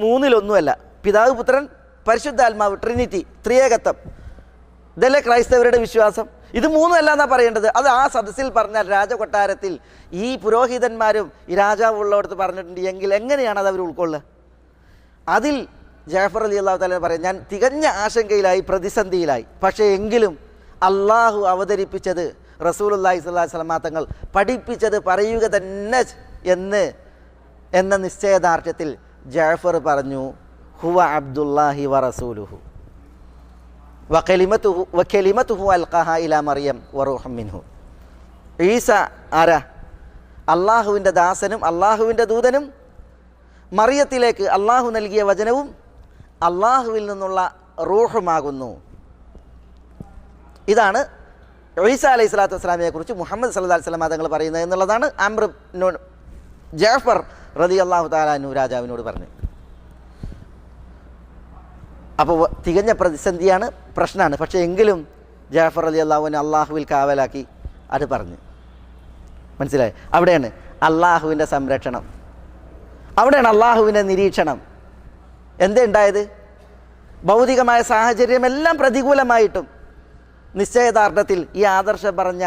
മൂന്നിലൊന്നുമല്ല, പിതാവ് പുത്രൻ പരിശുദ്ധാത്മാവ്, ട്രിനിറ്റി, ത്രിയേകത്വം. ഇതല്ലേ ക്രൈസ്തവരുടെ വിശ്വാസം? ഇത് 3 അല്ല എന്നാണ് പറയേണ്ടത്. അത് ആ സദസ്സിൽ പറഞ്ഞാൽ രാജകൊട്ടാരത്തിൽ ഈ പുരോഹിതന്മാരും ഈ രാജാവ് ഉള്ളവർക്ക് പറഞ്ഞിട്ടുണ്ട് എങ്കിൽ എങ്ങനെയാണ് അത് അവർ ഉൾക്കൊള്ളുക? അതിൽ ജാഫർ റളിയല്ലാഹു തആല പറയും, ഞാൻ തികഞ്ഞ ആശങ്കയിലായി, പ്രതിസന്ധിയിലായി. പക്ഷേ എങ്കിലും അള്ളാഹു അവതരിപ്പിച്ചത്, റസൂലുള്ളാഹി സ്വല്ലല്ലാഹു അലൈഹി വസല്ലം തങ്ങൾ പഠിപ്പിച്ചത് പറയുക തന്നെ എന്ന നിശ്ചയദാർഢ്യത്തിൽ ജാഫർ പറഞ്ഞു, ഹുവ അബ്ദുല്ലാഹി വ റസൂലുഹു വകലിമതുഹു അൽഖാഹാ ഇലാ മറിയം വറൂഹും മിൻഹു. ഈസ ആരാ? അള്ളാഹുവിൻ്റെ ദാസനും അള്ളാഹുവിൻ്റെ ദൂതനും, മറിയത്തിലേക്ക് അള്ളാഹു നൽകിയ വചനവും അള്ളാഹുവിൽ നിന്നുള്ള റൂഹുമാകുന്നു. ഇതാണ് ഈസ അലൈഹി സ്വലാത്തു വസ്സലാമിനെ കുറിച്ച് മുഹമ്മദ് സല്ലല്ലാഹു അലൈഹി വസല്ലം തങ്ങൾ പറയുന്നത് എന്നുള്ളതാണ് ജാഫർ റളിയല്ലാഹു തആല അൻഹു രാജാവിനോട് പറഞ്ഞു. അപ്പോൾ തികഞ്ഞ പ്രതിസന്ധിയാണ്, പ്രശ്നമാണ്. പക്ഷേ എങ്കിലും ജാഫർ റളിയല്ലാഹു അൻഹു അള്ളാഹുവിൽ കാവലാക്കി അത് പറഞ്ഞു. മനസ്സിലായി? അവിടെയാണ് അള്ളാഹുവിൻ്റെ സംരക്ഷണം, അവിടെയാണ് അള്ളാഹുവിൻ്റെ നിരീക്ഷണം. എന്തേ ഉണ്ടായത്? ഭൗതികമായ സാഹചര്യമെല്ലാം പ്രതികൂലമായിട്ടും നിശ്ചയദാർഢ്യത്തിൽ ഈ ആദർശം പറഞ്ഞ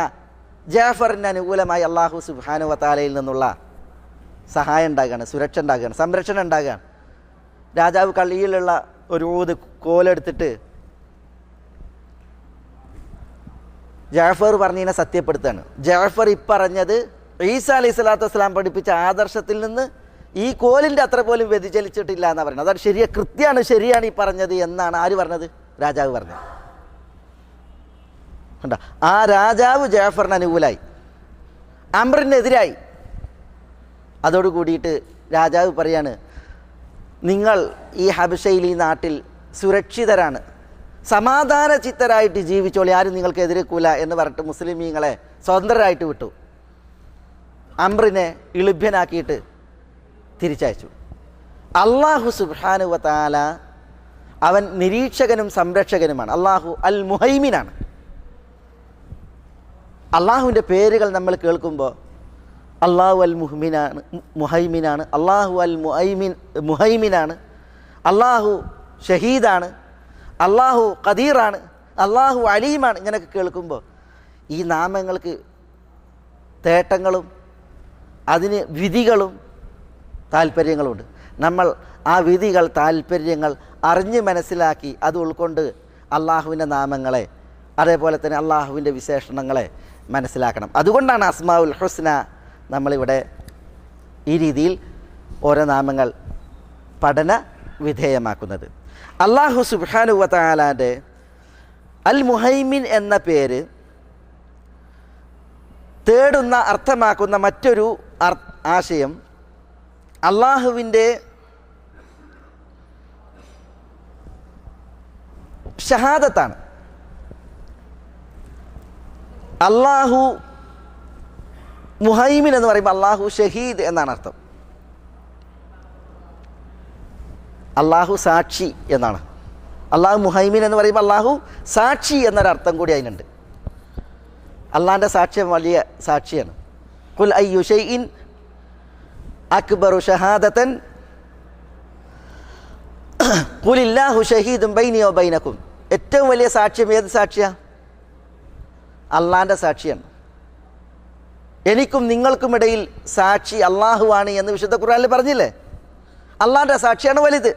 ജാഫറിന് അനുകൂലമായി അള്ളാഹു സുബ്ഹാനഹു വ തആലയിൽ നിന്നുള്ള സഹായം ഉണ്ടാകുകയാണ്, സുരക്ഷ ഉണ്ടാകുകയാണ്, സംരക്ഷണം ഉണ്ടാകുകയാണ്. രാജാവ് കള്ളിയിലുള്ള ഒരു കോലെടുത്തിട്ട് ജാഫർ പറഞ്ഞതിനെ സത്യപ്പെടുത്താണ്. ജാഫർ ഇപ്പറഞ്ഞത് ഈസ അലൈഹി സ്വലാത്തു വസ്സലാം പഠിപ്പിച്ച ആദർശത്തിൽ നിന്ന് ഈ കോലിൻ്റെ അത്ര പോലും വ്യതിചലിച്ചിട്ടില്ല എന്നാണ് പറയുന്നത്. അതാണ് കൃത്യമാണ്, ശരിയാണ് ഈ പറഞ്ഞത് എന്നാണ് ആര് പറഞ്ഞത്? രാജാവ് പറഞ്ഞത്. കണ്ടോ? ആ രാജാവ് ജാഫറിന് അനുകൂലമായി, അംറിനെതിരായി. അതോടുകൂടിയിട്ട് രാജാവ് പറയാണ്, നിങ്ങൾ ഈ ഹബശയിൽ, ഈ നാട്ടിൽ സുരക്ഷിതരാണ്, സമാധാന ചിത്തരായിട്ട് ജീവിച്ചോളി, ആരും നിങ്ങൾക്ക് എതിരേക്കൂല എന്ന് പറഞ്ഞിട്ട് മുസ്ലിമീങ്ങളെ സ്വതന്ത്രരായിട്ട് വിട്ടു. അംറിനെ ഇളിഭ്യനാക്കിയിട്ട് തിരിച്ചയച്ചു. അള്ളാഹു സുബ്ഹാനഹു വ തആല അവൻ നിരീക്ഷകനും സംരക്ഷകനുമാണ്. അള്ളാഹു അൽ മുഹൈമിനാണ്. അള്ളാഹുവിൻ്റെ പേരുകൾ നമ്മൾ കേൾക്കുമ്പോൾ അള്ളാഹു അൽ മുഹൈമിനാണ്, അള്ളാഹു അൽ മുഹൈമിനാണ്, അള്ളാഹു ഷഹീദാണ്, അള്ളാഹു ഖദീറാണ്, അള്ളാഹു അലീമാണ്, ഇങ്ങനെയൊക്കെ കേൾക്കുമ്പോൾ ഈ നാമങ്ങൾക്ക് തേട്ടങ്ങളും അതിന് വിധികളും താല്പര്യങ്ങളുമുണ്ട്. നമ്മൾ ആ വിധികൾ, താല്പര്യങ്ങൾ അറിഞ്ഞ് മനസ്സിലാക്കി അത് ഉൾക്കൊണ്ട് അള്ളാഹുവിൻ്റെ നാമങ്ങളെ, അതേപോലെ തന്നെ അള്ളാഹുവിൻ്റെ വിശേഷണങ്ങളെ മനസ്സിലാക്കണം. അതുകൊണ്ടാണ് അസ്മാഉൽ ഹുസ്ന നമ്മളിവിടെ ഈ രീതിയിൽ ഓരോ നാമങ്ങൾ പഠന വിധേയമാക്കുന്നത്. അള്ളാഹു സുബ്ഹാനഹു വ തആലയുടെ അൽ മുഹൈമിൻ എന്ന പേര് തേടുന്ന, അർത്ഥമാക്കുന്ന മറ്റൊരു ആശയം അള്ളാഹുവിൻ്റെ ഷഹാദത്താണ്. അള്ളാഹു മുഹൈമിൻ എന്ന് പറയുമ്പോൾ അള്ളാഹു ഷഹീദ് എന്നാണ് അർത്ഥം. അള്ളാഹു സാക്ഷി എന്നാണ്. അള്ളാഹു മുഹൈമിൻ എന്ന് പറയുമ്പോൾ അള്ളാഹു സാക്ഷി എന്നൊരർത്ഥം കൂടി അതിനുണ്ട്. അള്ളാഹിൻ്റെ സാക്ഷ്യം വലിയ സാക്ഷിയാണ്. ഖുൽ അയ്യു ഷൈഇൻ അക്ബറു ഷഹാദതൻ ഖുലില്ലാഹു ഷഹീദുൻ ബൈനി വ ബൈനകും. ഏറ്റവും വലിയ സാക്ഷ്യം ഏത് സാക്ഷിയാണ്? അള്ളാഹിൻ്റെ സാക്ഷിയാണ്. എനിക്കും നിങ്ങൾക്കുമിടയിൽ സാക്ഷി അള്ളാഹുവാണ് എന്ന് വിശുദ്ധ ഖുർആനിൽ പറഞ്ഞില്ലേ? അള്ളാഹിൻ്റെ സാക്ഷിയാണ് വലുത്.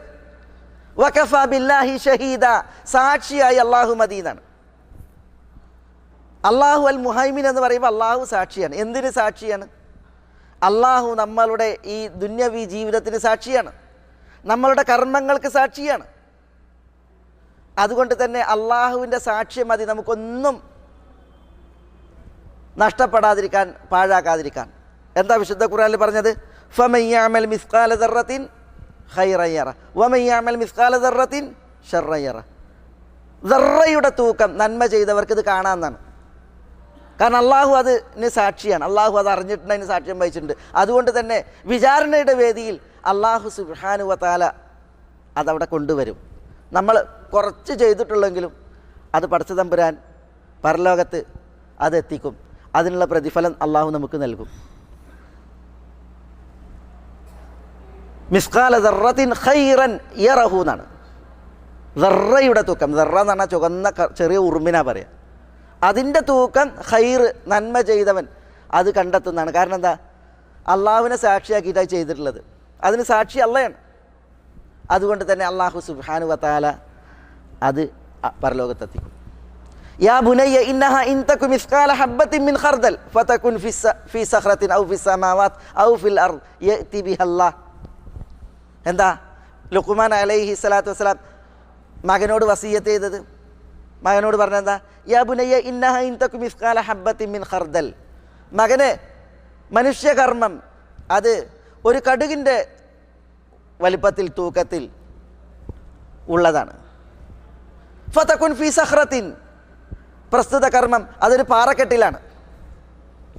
വകഫാ ബില്ലാഹി ഷഹീദ, സാക്ഷിയായി അള്ളാഹു മതി എന്നാണ്. അള്ളാഹു അൽ മുഹൈമിൻ എന്ന് പറയുമ്പോൾ അള്ളാഹു സാക്ഷിയാണ്. എന്തിന് സാക്ഷിയാണ്? അള്ളാഹു നമ്മളുടെ ഈ ദുന്യവി ജീവിതത്തിന് സാക്ഷിയാണ്, നമ്മളുടെ കർമ്മങ്ങൾക്ക് സാക്ഷിയാണ്. അതുകൊണ്ട് തന്നെ അള്ളാഹുവിൻ്റെ സാക്ഷ്യം മതി നമുക്കൊന്നും നഷ്ടപ്പെടാതിരിക്കാൻ, പാഴാക്കാതിരിക്കാൻ. എന്താ വിശുദ്ധ ഖുർആനിൽ പറഞ്ഞത്? ഫമൻ യഅമൽ മിസ്ഖാല ദർറത്തിൻ ഖൈറൻ യറ വമൻ യഅമൽ മിസ്ഖാല ദർറത്തിൻ ശർറൻ യറ. ദർറയുടെ തൂക്കം നന്മ ചെയ്തവർക്ക് ഇത് കാണാമെന്നാണ്. കാരണം അള്ളാഹു അതിന് സാക്ഷിയാണ്. അള്ളാഹു അത് അറിഞ്ഞിട്ടുണ്ട്, അതിന് സാക്ഷ്യം വഹിച്ചിട്ടുണ്ട്. അതുകൊണ്ട് തന്നെ വിചാരണയുടെ വേദിയിൽ അള്ളാഹു സുബ്ഹാനഹു വ തആല അതവിടെ കൊണ്ടുവരും. നമ്മൾ കുറച്ച് ചെയ്തിട്ടുള്ളെങ്കിലും അത് പടച്ച തമ്പുരാൻ പരലോകത്ത് അതെത്തിക്കും. അതിനുള്ള പ്രതിഫലം അള്ളാഹു നമുക്ക് നൽകും. മിസ്ഖാല ദർറത്തിൻ ഖൈറൻ യറഹു എന്നാണ് ദർറയുടെ തൂക്കം. ദർറ എന്ന് പറഞ്ഞാൽ ചുവന്ന ചെറിയ ഉറുമ്പിനാ പറയാം. അതിൻ്റെ തൂക്കം ഖൈർ, നന്മ ചെയ്തവൻ അത് കണ്ടെത്തുന്നതാണ്. കാരണം എന്താ? അള്ളാഹുവിനെ സാക്ഷിയാക്കിയിട്ടാണ് ചെയ്തിട്ടുള്ളത്. അതിന് സാക്ഷി അള്ളയാണ്. അതുകൊണ്ട് തന്നെ അള്ളാഹു സുബ്ഹാനഹു വ തആല അത് പരലോകത്തെത്തിക്കും. യാ ബുനയ്യ ഇന്നഹ ഇൻ തകു മിസ്ഖാല ഹബ്ബത്തിൻ മിൻ ഖർദൽ ഫതകുൻ ഫീ സഖറത്തിൻ ഔ ഫിസ് സമാവാത് ഔ ഫിൽ അർദ് യഅതി ബിഹല്ലാഹ്. എന്താ ലുഖ്മാൻ അലൈഹി സ്വലാത്തു വസ്സലാം മകനോട് വസിയ്യത്ത് ചെയ്തത്? മകനോട് പറഞ്ഞെന്താ? യാ ബുനയ്യ ഇന്നഹ ഇൻ തകു മിസ്ഖാല ഹബ്ബത്തിൻ മിൻ ഖർദൽ. മകനെ, മനുഷ്യകർമ്മം അത് ഒരു കടുകിൻ്റെ വലിപ്പത്തിൽ, തൂക്കത്തിൽ ഉള്ളതാണ്. ഫതകുൻ ഫീ സഖറത്തിൻ, പ്രസ്തുത കർമ്മം അതൊരു പാറക്കെട്ടിലാണ്,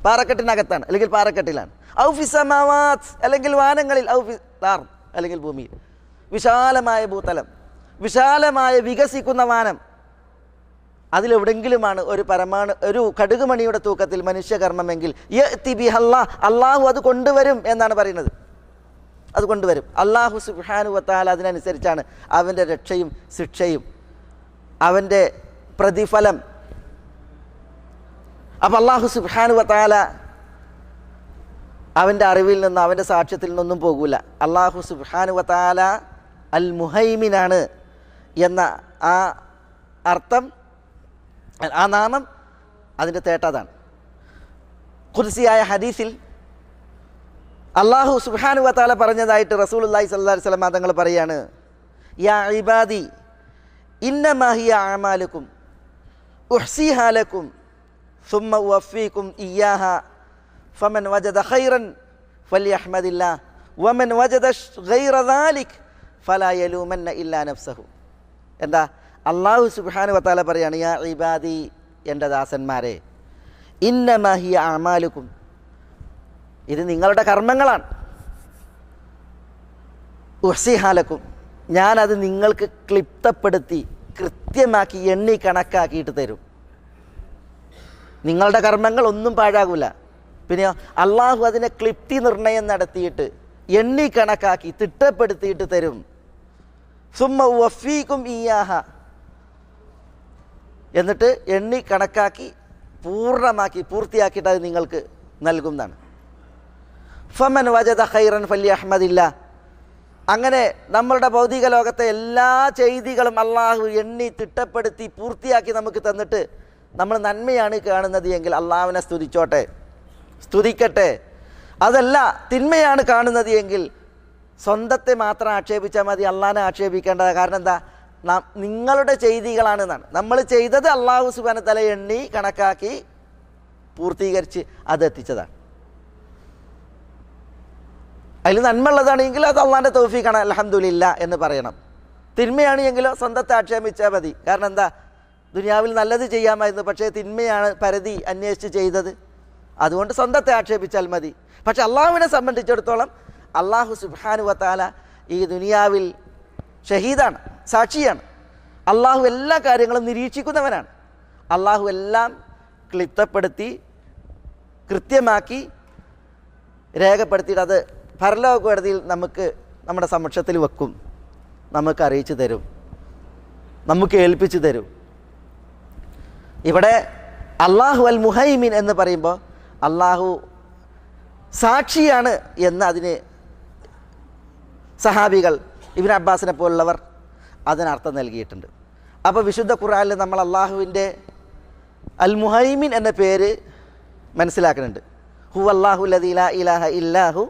പാറക്കെട്ടിനകത്താണ് അല്ലെങ്കിൽ പാറക്കെട്ടിലാണ്. ഔ ഫിസ് സമാവാത്, അല്ലെങ്കിൽ വാനങ്ങളിൽ, ഔ ഫിൽ അർദ്, അല്ലെങ്കിൽ ഭൂമിയിൽ. വിശാലമായ ഭൂതലം, വിശാലമായ വികസിക്കുന്ന വാനം, അതിലെവിടെങ്കിലുമാണ് ഒരു കടുകുമണിയുടെ തൂക്കത്തിൽ മനുഷ്യകർമ്മമെങ്കിൽ യഅതി ബിഹല്ലാഹ്, അള്ളാഹു അത് കൊണ്ടുവരും എന്നാണ് പറയുന്നത്. അത് കൊണ്ടുവരും. അള്ളാഹു സുബ്ഹാനഹു വ തആല അതിനനുസരിച്ചാണ് അവൻ്റെ രക്ഷയും ശിക്ഷയും, അവൻ്റെ പ്രതിഫലം. അപ്പം അള്ളാഹു സുബ്ഹാനഹു വ തആല അവൻ്റെ അറിവിൽ നിന്നും അവൻ്റെ സാക്ഷ്യത്തിൽ നിന്നൊന്നും പോകില്ല. അള്ളാഹു സുബ്ഹാനഹു വ തആല അൽ മുഹൈമിനാണ് എന്ന ആ അർത്ഥം, ആ നാമം, അതിൻ്റെ തേട്ടതാണ്. ഖുദ്സിയായ ഹദീസിൽ അള്ളാഹു സുബ്ഹാനഹു വ തആല പറഞ്ഞതായിട്ട് റസൂലുള്ളാഹി സ്വല്ലല്ലാഹു അലൈഹി വസല്ലം തങ്ങൾ പറയാണ്, യാ ഇബാദി ഇന്നമാ ഹിയ അഅമാലുക്കും ഉഹ്സിഹാ ലക്കും സുമ്മ ഉവഫീകും ഇയ്യാഹാ ഫമൻ വജദ ഖൈറൻ ഫല്യഹ്മദില്ലാഹ് വമൻ വജദ ഗൈറ ദാലിക് ഫലാ യലൂമന്ന ഇല്ലാ നഫ്സഹു. എന്താ? അള്ളാഹു സുബ്ഹാനഹു വ തആല പറയാണ്, യാ ഇബാദി, എൻ്റെ ദാസന്മാരെ, ഇന്നമാ ഹിയ അഅമാലുക്കും, ഇത് നിങ്ങളുടെ കർമ്മങ്ങളാണ്. ഉഹ്സിഹാ ലക്കും, ഞാനത് നിങ്ങൾക്ക് ക്ലിപ്തപ്പെടുത്തി കൃത്യമാക്കി എണ്ണി കണക്കാക്കിയിട്ട് തരും. നിങ്ങളുടെ കർമ്മങ്ങൾ ഒന്നും പാഴാകൂല. പിന്നെ അള്ളാഹു അതിനെ ക്ലിപ്തി നിർണയം നടത്തിയിട്ട് എണ്ണി കണക്കാക്കി തിട്ടപ്പെടുത്തിയിട്ട് തരും. സുമ്മ വഫീകും ഇയ്യാഹ, എന്നിട്ട് എണ്ണി കണക്കാക്കി പൂർണ്ണമാക്കി പൂർത്തിയാക്കിയിട്ട് അത് നിങ്ങൾക്ക് നൽകുന്നതാണ്. ഫമൻ വജദ ഖൈറൻ ഫല്യഹ്മദില്ലാഹ്. അങ്ങനെ നമ്മളുടെ ഭൗതിക ലോകത്തെ എല്ലാ ചെയ്തികളും അള്ളാഹു എണ്ണി തിട്ടപ്പെടുത്തി പൂർത്തിയാക്കി നമുക്ക് തന്നിട്ട് നമ്മൾ നന്മയാണ് കാണുന്നത് എങ്കിൽ അള്ളാഹുവിനെ സ്തുതിച്ചോട്ടെ, സ്തുതിക്കട്ടെ. അതല്ല തിന്മയാണ് കാണുന്നത് എങ്കിൽ സ്വന്തത്തെ മാത്രം ആക്ഷേപിച്ചാൽ മതി, അള്ളാഹിനെ ആക്ഷേപിക്കേണ്ടത്. കാരണം എന്താ? നിങ്ങളുടെ ചെയ്തികളാണെന്നാണ്. നമ്മൾ ചെയ്തത് അള്ളാഹു സുബ്ഹാനഹു വ തആല എണ്ണി കണക്കാക്കി പൂർത്തീകരിച്ച് അതെത്തിച്ചതാണ്. അതിൽ നന്മ ഉള്ളതാണെങ്കിൽ അത് അള്ളാഹിൻ്റെ തൗഫീഖാണ്, അൽഹംദുലില്ലാ എന്ന് പറയണം. തിന്മയാണ് എങ്കിലോ സ്വന്തത്തെ ആക്ഷേപിച്ചാൽ മതി. കാരണം എന്താ? ദുനിയാവിൽ നല്ലത് ചെയ്യാമായിരുന്നു, പക്ഷേ തിന്മയാണ് പരിധി അന്വേഷിച്ച് ചെയ്തത്. അതുകൊണ്ട് സ്വന്തത്തെ ആക്ഷേപിച്ചാൽ മതി. പക്ഷെ അള്ളാഹുവിനെ സംബന്ധിച്ചിടത്തോളം അള്ളാഹു സുബ്ഹാനഹു വ തആല ഈ ദുനിയാവിൽ ഷഹീദാണ്, സാക്ഷിയാണ്. അള്ളാഹു എല്ലാ കാര്യങ്ങളും നിരീക്ഷിക്കുന്നവനാണ്. അള്ളാഹു എല്ലാം ക്ലിപ്തപ്പെടുത്തി കൃത്യമാക്കി രേഖപ്പെടുത്തിയിട്ട് അത് പരലോക കോടതിയിൽ നമുക്ക് നമ്മുടെ സമക്ഷത്തിൽ വെക്കും, നമുക്ക് അറിയിച്ചു തരും, നമുക്ക് ഏൽപ്പിച്ചു തരും. ഇവിടെ അള്ളാഹു അൽ മുഹൈമിൻ എന്ന് പറയുമ്പോൾ അള്ളാഹു സാക്ഷിയാണ് എന്ന് അതിന് സഹാബികൾ ഇബ്നു അബ്ബാസിനെ പോലുള്ളവർ അതിനർത്ഥം നൽകിയിട്ടുണ്ട്. അപ്പോൾ വിശുദ്ധ ഖുർആനിൽ നമ്മൾ അള്ളാഹുവിൻ്റെ അൽ മുഹൈമിൻ എന്ന പേര് മനസ്സിലാക്കുന്നുണ്ട്. ഹുവല്ലാഹു ലദീ ലാ ഇലാഹ ഇല്ലാഹു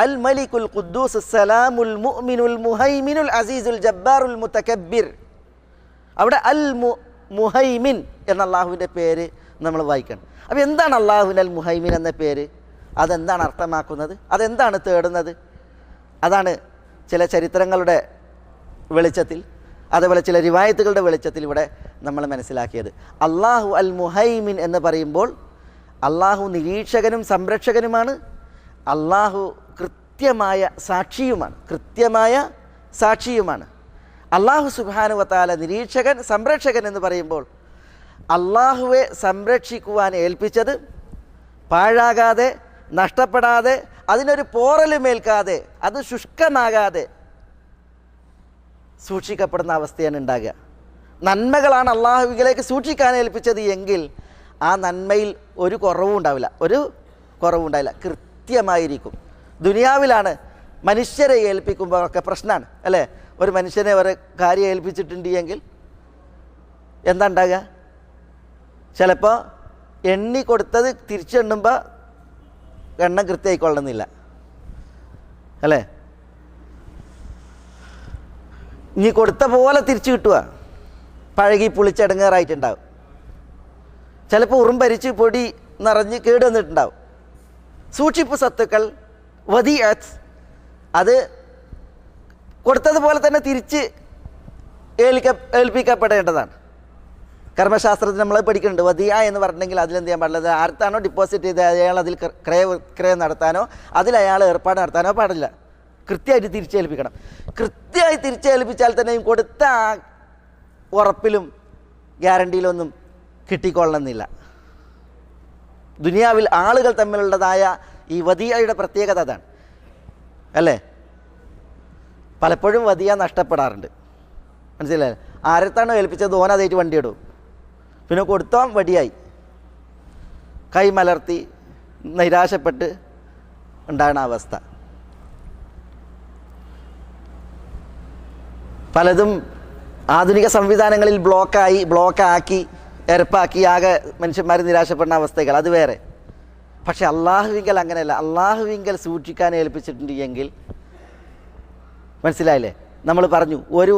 അൽ മലിക്കുൽ ഖുദ്ദൂസ് സലാമുൽ മുഅ്മിനുൽ മുഹൈമിനുൽ അസീസുൽ ജബ്ബാറുൽ മുതകബ്ബിർ. അവിടെ അൽ മുഹൈമിൻ എന്ന അള്ളാഹുവിൻ്റെ പേര് നമ്മൾ വായിക്കണം. അപ്പോൾ എന്താണ് അള്ളാഹുവിൻ്റെ അൽ മുഹൈമിൻ എന്ന പേര്? അതെന്താണ് അർത്ഥമാക്കുന്നത്? അതെന്താണ് തേടുന്നത്? അതാണ് ചില ചരിത്രങ്ങളുടെ വെളിച്ചത്തിൽ, അതേപോലെ ചില റിവായത്തുകളുടെ വെളിച്ചത്തിൽ ഇവിടെ നമ്മൾ മനസ്സിലാക്കിയത്. അള്ളാഹു അൽ മുഹൈമിൻ എന്ന് പറയുമ്പോൾ അള്ളാഹു നിരീക്ഷകനും സംരക്ഷകനുമാണ്. അള്ളാഹു കൃത്യമായ സാക്ഷിയുമാണ്. അള്ളാഹു സുബ്ഹാനഹു വ തആല നിരീക്ഷകൻ, സംരക്ഷകൻ എന്ന് പറയുമ്പോൾ അള്ളാഹുവെ സംരക്ഷിക്കുവാൻ ഏൽപ്പിച്ചത് പാഴാകാതെ, നഷ്ടപ്പെടാതെ, അതിനൊരു പോറലുമേൽക്കാതെ, അത് ശുഷ്കമാകാതെ സൂക്ഷിക്കപ്പെടുന്ന അവസ്ഥയാണ് ഉണ്ടാകുക. നന്മകളാണ് അള്ളാഹുവിലേക്ക് സൂക്ഷിക്കാൻ ഏൽപ്പിച്ചത് എങ്കിൽ ആ നന്മയിൽ ഒരു കുറവും ഉണ്ടാവില്ല, കൃത്യമായിരിക്കും. ദുനിയാവിലാണ് മനുഷ്യരെ ഏൽപ്പിക്കുമ്പോൾ ഒക്കെ പ്രശ്നമാണ് അല്ലേ? ഒരു മനുഷ്യനെ ഒരു കാര്യം ഏൽപ്പിച്ചിട്ടുണ്ട് എങ്കിൽ എന്താ ഉണ്ടാകുക? ചിലപ്പോൾ എണ്ണി കൊടുത്തത് തിരിച്ചെണ്ണുമ്പോൾ എണ്ണം കൃത്യമായിക്കൊള്ളുന്നില്ല അല്ലേ? ഇനി കൊടുത്ത പോലെ തിരിച്ചു കിട്ടുക, പഴകി പുളിച്ചടങ്ങേറായിട്ടുണ്ടാവും. ചിലപ്പോൾ ഉറുമ്പരിച്ച് പൊടി നിറഞ്ഞ് കേട് വന്നിട്ടുണ്ടാവും. സൂക്ഷിപ്പ് സ്വത്തുക്കൾ വദിഅത്ത്, അത് കൊടുത്തതുപോലെ തന്നെ തിരിച്ച് ഏൽപ്പിക്കപ്പെടേണ്ടതാണ്. കർമ്മശാസ്ത്രത്തിൽ നമ്മൾ പഠിക്കുന്നുണ്ട്. വദിയ എന്ന് പറഞ്ഞിട്ടുണ്ടെങ്കിൽ അതിലെന്ത് ചെയ്യാൻ പാടില്ല, ആർക്കാണോ ഡിപ്പോസിറ്റ് ചെയ്ത് അയാൾ അതിൽ ക്രയം നടത്താനോ അതിൽ അയാൾ ഏർപ്പാട് നടത്താനോ പാടില്ല. കൃത്യമായിട്ട് തിരിച്ചേൽപ്പിക്കണം. കൃത്യമായി തിരിച്ചേൽപ്പിച്ചാൽ തന്നെയും കൊടുത്ത ആ ഉറപ്പിലും ഗ്യാരണ്ടിയിലൊന്നും കിട്ടിക്കൊള്ളണമെന്നില്ല. ദുനിയാവിൽ ആളുകൾ തമ്മിലുള്ളതായ ഈ വദിയയുടെ പ്രത്യേകത അതാണ് അല്ലേ? പലപ്പോഴും വദിയ നഷ്ടപ്പെടാറുണ്ട്. മനസ്സിലായി? ആരത്താണോ ഏൽപ്പിച്ചത് ഓനതായിട്ട് വണ്ടി ഇടും, പിന്നെ കൊടുത്തോ വടിയായി, കൈ മലർത്തി നിരാശപ്പെട്ട് ഉണ്ടാകുന്ന അവസ്ഥ. പലതും ആധുനിക സംവിധാനങ്ങളിൽ ബ്ലോക്കാക്കി എരപ്പാക്കി ആകെ മനുഷ്യന്മാർ നിരാശപ്പെടുന്ന അവസ്ഥകൾ, അത് വേറെ. പക്ഷെ അള്ളാഹുവിങ്കൽ അങ്ങനെയല്ല. അള്ളാഹുവിങ്കൽ സൂക്ഷിക്കാൻ ഏൽപ്പിച്ചിട്ടുണ്ട് എങ്കിൽ മനസ്സിലായില്ലേ? നമ്മൾ പറഞ്ഞു, ഒരു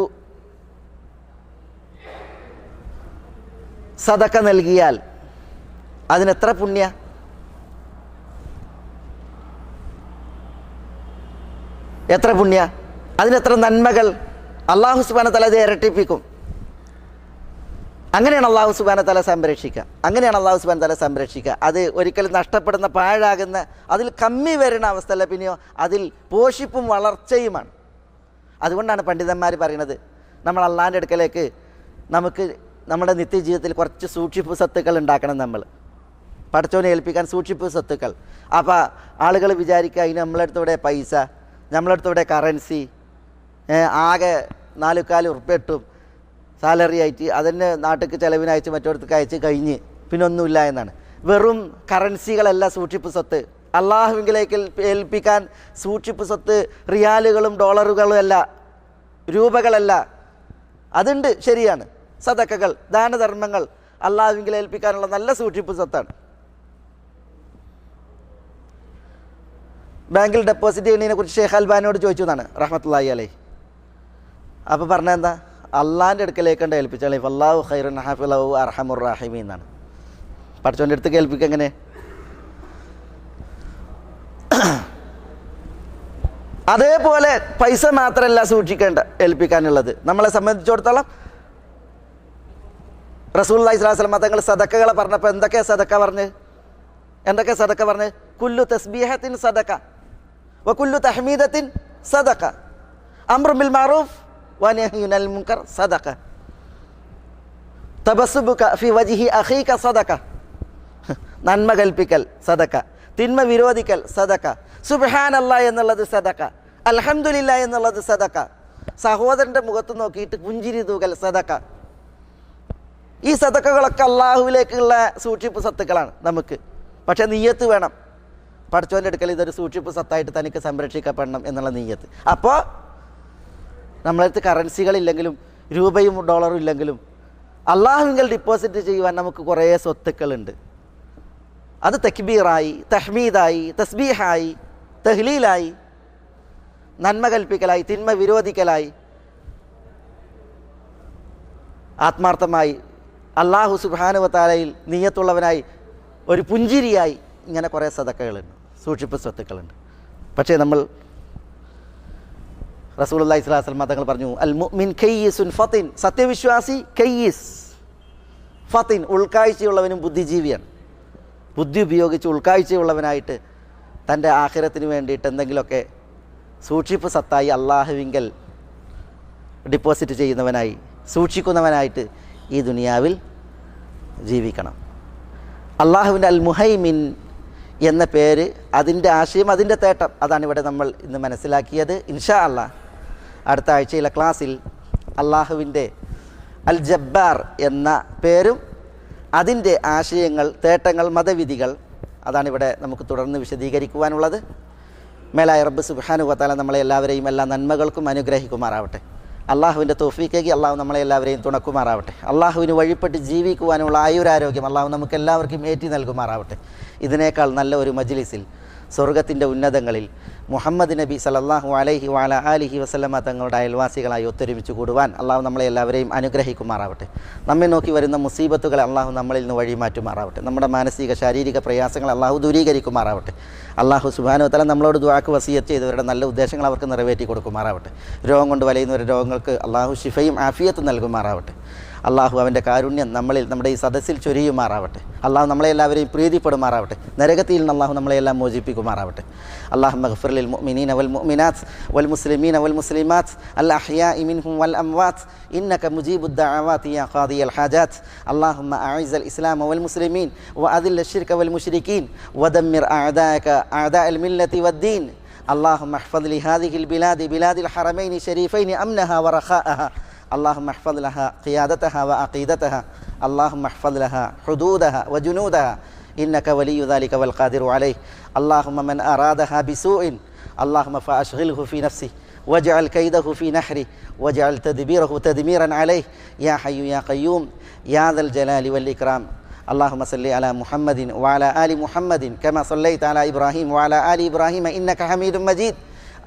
സദക്ക നൽകിയാൽ അതിനെത്ര പുണ്യ, എത്ര പുണ്യ, അതിനെത്ര നന്മകൾ. അള്ളാഹു സുബ്ഹാനഹു വ തആല അത് ഇരട്ടിപ്പിക്കും. അങ്ങനെയാണ് അള്ളാഹു സുബ്ഹാനഹു വ തആല സംരക്ഷിക്കുക. അത് ഒരിക്കലും നഷ്ടപ്പെടുന്ന, പാഴാകുന്ന, അതിൽ കമ്മി വരുന്ന അവസ്ഥയല്ല, പിന്നെയോ അതിൽ പോഷിപ്പും വളർച്ചയുമാണ്. അതുകൊണ്ടാണ് പണ്ഡിതന്മാർ പറയുന്നത്, നമ്മൾ അള്ളാഹിൻ്റെ അടുക്കലേക്ക് നമുക്ക് നമ്മുടെ നിത്യജീവിതത്തിൽ കുറച്ച് സൂക്ഷിപ്പ് സ്വത്തുക്കൾ ഉണ്ടാക്കണം. നമ്മൾ പടച്ചോനെ ഏൽപ്പിക്കാൻ സൂക്ഷിപ്പ് സ്വത്തുക്കൾ. അപ്പോൾ ആളുകൾ വിചാരിക്കുക, അതിന് നമ്മളടുത്തൂടെ പൈസ, നമ്മളടുത്തൂടെ കറൻസി, ആകെ 4-4 ഉറുപ്പ്യ ഇട്ടും സാലറി ആയിട്ട് അതിന് നാട്ടിലേക്ക് ചിലവിനയച്ച് മറ്റൊരിടത്തേക്ക് അയച്ച് കഴിഞ്ഞ് പിന്നെ ഒന്നുമില്ല എന്നാണ്. വെറും കറൻസികളല്ല സൂക്ഷിപ്പ് സ്വത്ത്. അള്ളാഹുവിലേക്ക് ഏൽപ്പിക്കാൻ സൂക്ഷിപ്പ് സ്വത്ത് റിയാലുകളും ഡോളറുകളും അല്ല, രൂപകളല്ല. അതുണ്ട്, ശരിയാണ്. സദക്കകൾ, ദാനധർമ്മങ്ങൾ അള്ളാഹുവിങ്കിൽ ഏൽപ്പിക്കാനുള്ള നല്ല സൂക്ഷിപ്പ് സ്വത്താണ്. ബാങ്കിൽ ഡെപ്പോസിറ്റ് ചെയ്യുന്നതിനെ കുറിച്ച് ഷെയ്ഖ് അൽബാനിയോട് ചോദിച്ചു എന്നാണ് റഹ്മത്തുള്ളാഹി അലൈഹി. അപ്പോൾ പറഞ്ഞാൽ എന്താ? അള്ളാഹിൻ്റെ അടുക്കലേക്കണ്ട് ഏൽപ്പിച്ചാൽ വല്ലാഹു ഖൈറുൻ ഹാഫിളഹു അർഹമുർ റഹീമീൻ എന്നാണ്. പഠിച്ചവൻ്റെ അടുത്ത് ഏൽപ്പിക്കുക എങ്ങനെ? അതേപോലെ പൈസ മാത്രമല്ല ഏൽപ്പിക്കാനുള്ളത്. നമ്മളെ സംബന്ധിച്ചിടത്തോളം റസൂലുള്ളാഹി സ്വല്ലല്ലാഹു അലൈഹി വസല്ലം തങ്ങൾ സദക്കകളെ പറഞ്ഞപ്പോൾ എന്തൊക്കെ സദക്ക പറഞ്ഞ്? കുല്ലു തസ്ബീഹത്തിൻ സദക്ക വ കുല്ലു തഹ്മീദത്തിൻ സദക്ക അംറു ബിൽ മഅറൂഫ് വ നഹ്യുൻ അനിൽ മുൻകർ സദക്ക തബസ്സുബുക ഫി വജ്ഹി അഖീക സദക്ക. നന്മ കൽപ്പിക്കൽ സദക്ക, തിന്മ വിരോധിക്കൽ സദക്ക, സുബ്ഹാനല്ലാഹ് എന്നുള്ളത് സദക്ക, അൽഹംദുലില്ലാഹ് എന്നുള്ളത് സദക്ക, സഹോദരൻ്റെ മുഖത്ത് നോക്കിയിട്ട് പുഞ്ചിരി തൂകൽ സദക്ക. ഈ സദക്കകളൊക്കെ അള്ളാഹുവിലേക്കുള്ള സൂക്ഷിപ്പ് സ്വത്തുക്കളാണ് നമുക്ക്. പക്ഷേ നിയ്യത്ത് വേണം. പഠിച്ചവൻ്റെ അടുക്കൽ ഇതൊരു സൂക്ഷിപ്പ് സ്വത്തായിട്ട് തനിക്ക് സംരക്ഷിക്കപ്പെടണം എന്നുള്ള നിയ്യത്ത്. അപ്പോൾ നമ്മളടുത്ത് കറൻസികളില്ലെങ്കിലും രൂപയും ഡോളറും ഇല്ലെങ്കിലും അള്ളാഹുവിങ്കൽ ഡിപ്പോസിറ്റ് ചെയ്യുവാൻ നമുക്ക് കുറേ സ്വത്തുക്കളുണ്ട്. അത് തക്ബീറായി, തഹ്മീദായി, തസ്ബീഹായി, തഹ്ലീലായി, നന്മ കൽപ്പിക്കലായി, തിന്മ വിരോധിക്കലായി, ആത്മാർത്ഥമായി അള്ളാഹു സുബ്ഹാനഹു വ തആലയിൽ നിയ്യത്തുള്ളവനായി ഒരു പുഞ്ചിരിയായി, ഇങ്ങനെ കുറേ സദക്കകളുണ്ട്, സൂക്ഷിപ്പ് സ്വത്തുക്കളുണ്ട്. പക്ഷേ നമ്മൾ റസൂലുള്ളാഹി സ്വല്ലല്ലാഹു അലൈഹി വസല്ലം തങ്ങൾ പറഞ്ഞു, അൽ മുഅ്മിൻ കയ്യിസുൻ ഫത്തിൻ, സത്യവിശ്വാസി കയ്യിസ് ഫത്തിൻ, ഉൾക്കാഴ്ചയുള്ളവനും ബുദ്ധിജീവിയാണ്. ബുദ്ധി ഉപയോഗിച്ച് ഉൾക്കാഴ്ചയുള്ളവനായിട്ട് തൻ്റെ ആഖിറത്തിന് വേണ്ടിയിട്ട് എന്തെങ്കിലുമൊക്കെ സൂക്ഷിപ്പ് സത്തായി അള്ളാഹുവിങ്കൽ ഡിപ്പോസിറ്റ് ചെയ്യുന്നവനായി സൂക്ഷിക്കുന്നവനായിട്ട് ഈ ദുനിയാവിൽ ജീവിക്കണം. അള്ളാഹുവിൻ്റെ അൽ മുഹൈമിൻ എന്ന പേര്, അതിൻ്റെ ആശയം, അതിൻ്റെ തേട്ടം, അതാണ് ഇവിടെ നമ്മൾ ഇന്ന് മനസ്സിലാക്കിയത്. ഇൻഷാ അല്ലാഹ് അടുത്ത ആഴ്ചയിലെ ക്ലാസ്സിൽ അള്ളാഹുവിൻ്റെ അൽ ജബ്ബാർ എന്ന പേരും അതിൻ്റെ ആശയങ്ങൾ, തേട്ടങ്ങൾ, മതവിധികൾ, അതാണിവിടെ നമുക്ക് തുടർന്ന് വിശദീകരിക്കുവാനുള്ളത്. മേലായ റബ്ബ് സുബ്ഹാനഹു വ തആല നമ്മളെ എല്ലാവരെയും എല്ലാ നന്മകൾക്കും അനുഗ്രഹിക്കുമാറാവട്ടെ. അള്ളാഹുവിൻ്റെ തൗഫീഖേക്ക് അള്ളാഹു നമ്മളെ എല്ലാവരെയും തുണക്കുമാറാവട്ടെ. അള്ളാഹുവിന് വഴിപ്പെട്ട് ജീവിക്കുവാനുള്ള ആയുരാരോഗ്യം അള്ളാഹു നമുക്ക് എല്ലാവർക്കും ഏറ്റി നൽകുമാറാവട്ടെ. ഇതിനേക്കാൾ നല്ല ഒരു മജ്ലിസിൽ സ്വർഗത്തിൻ്റെ ഉന്നതങ്ങളിൽ മുഹമ്മദ് നബി സല്ലല്ലാഹു അലൈഹി വഅല ആലിഹി വസല്ലമ തങ്ങളുടെ അയൽവാസികളായി ഒത്തൊരുമിച്ച് കൂടുവാൻ അള്ളാഹു നമ്മളെ എല്ലാവരെയും അനുഗ്രഹിക്കുമാറാവട്ടെ. നമ്മെ നോക്കി വരുന്ന മുസീബത്തുകളെ അള്ളാഹു നമ്മളിൽ നിന്ന് വഴിമാറ്റുമാറാവട്ടെ. നമ്മുടെ മാനസിക ശാരീരിക പ്രയാസങ്ങളെ അള്ളാഹു ദൂരീകരിക്കുമാറാവട്ടെ. അള്ളാഹു സുബ്ഹാനഹു വ തആല നമ്മളോട് ദുആക്ക് വസിയത്ത് ചെയ്തവരുടെ നല്ല ഉദ്ദേശങ്ങൾ അവർക്ക് നിറവേറ്റി കൊടുക്കുമാറാവട്ടെ. രോഗം കൊണ്ട് വലയുന്നവരുടെ രോഗങ്ങൾക്ക് അള്ളാഹു ശിഫയും ആഫിയത്തും നൽകുമാറാവട്ടെ. അള്ളാഹു അവൻ്റെ കാരുണ്യം നമ്മളിൽ, നമ്മുടെ ഈ സദസ്സിൽ ചൊരിയുമാറാവട്ടെ. അള്ളാഹു നമ്മളെല്ലാവരെയും പ്രീതിപ്പെടുമാറാവട്ടെ. നരകത്തിൽ നിന്ന് അള്ളാഹു നമ്മളെല്ലാം മോചിപ്പിക്കുമാറാവട്ടെ. അല്ലാഹുമ്മ ഗ്ഫിർ ലിൽ മുഅ്മിനീന വൽ മുഅ്മിനാത്ത് വൽ മുസ്ലിമീന വൽ മുസ്ലിമാത്ത് അൽ അഹ്യാഇ മിൻഹും വൽ അംവാത്ത് ഇന്നക മുജീബുദ് ദഅവാതി യാ ഖാദിയൽ ഹാജാത്ത്. അല്ലാഹുമ്മ അഇസ്സൽ ഇസ്ലാമ വൽ മുസ്ലിമീൻ വഅദില്ല ശിർക വൽ മുശ്രികീൻ വദമ്മിർ അഅദാഅക അഅദാഅൽ മില്ലത്തി വദ്ദീൻ. اللهم احفظ لهذه البلاد بلاد الحرمين الشريفين أمنها ورخاءها. اللهم احفظ لها قيادتها وعقيدتها. اللهم احفظ لها حدودها وجنودها إنك ولي ذلك والقادر عليه. اللهم من أرادها بسوء اللهم فأشغله في نفسه واجعل كيده في نحره واجعل تدبيره تدميرا عليه يا حي يا قيوم يا ذا الجلال والإكرام. اللهم صل على محمد وعلى آل محمد كما صليت على إبراهيم وعلى آل إبراهيم إنك حميد مجيد.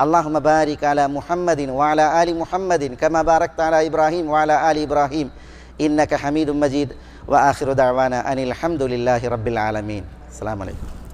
اللهم بارك على محمد وعلى آل محمد كما باركت على إبراهيم وعلى آل إبراهيم إنك حميد مجيد. وآخر دعوانا أن الحمد لله رب العالمين. السلام عليكم.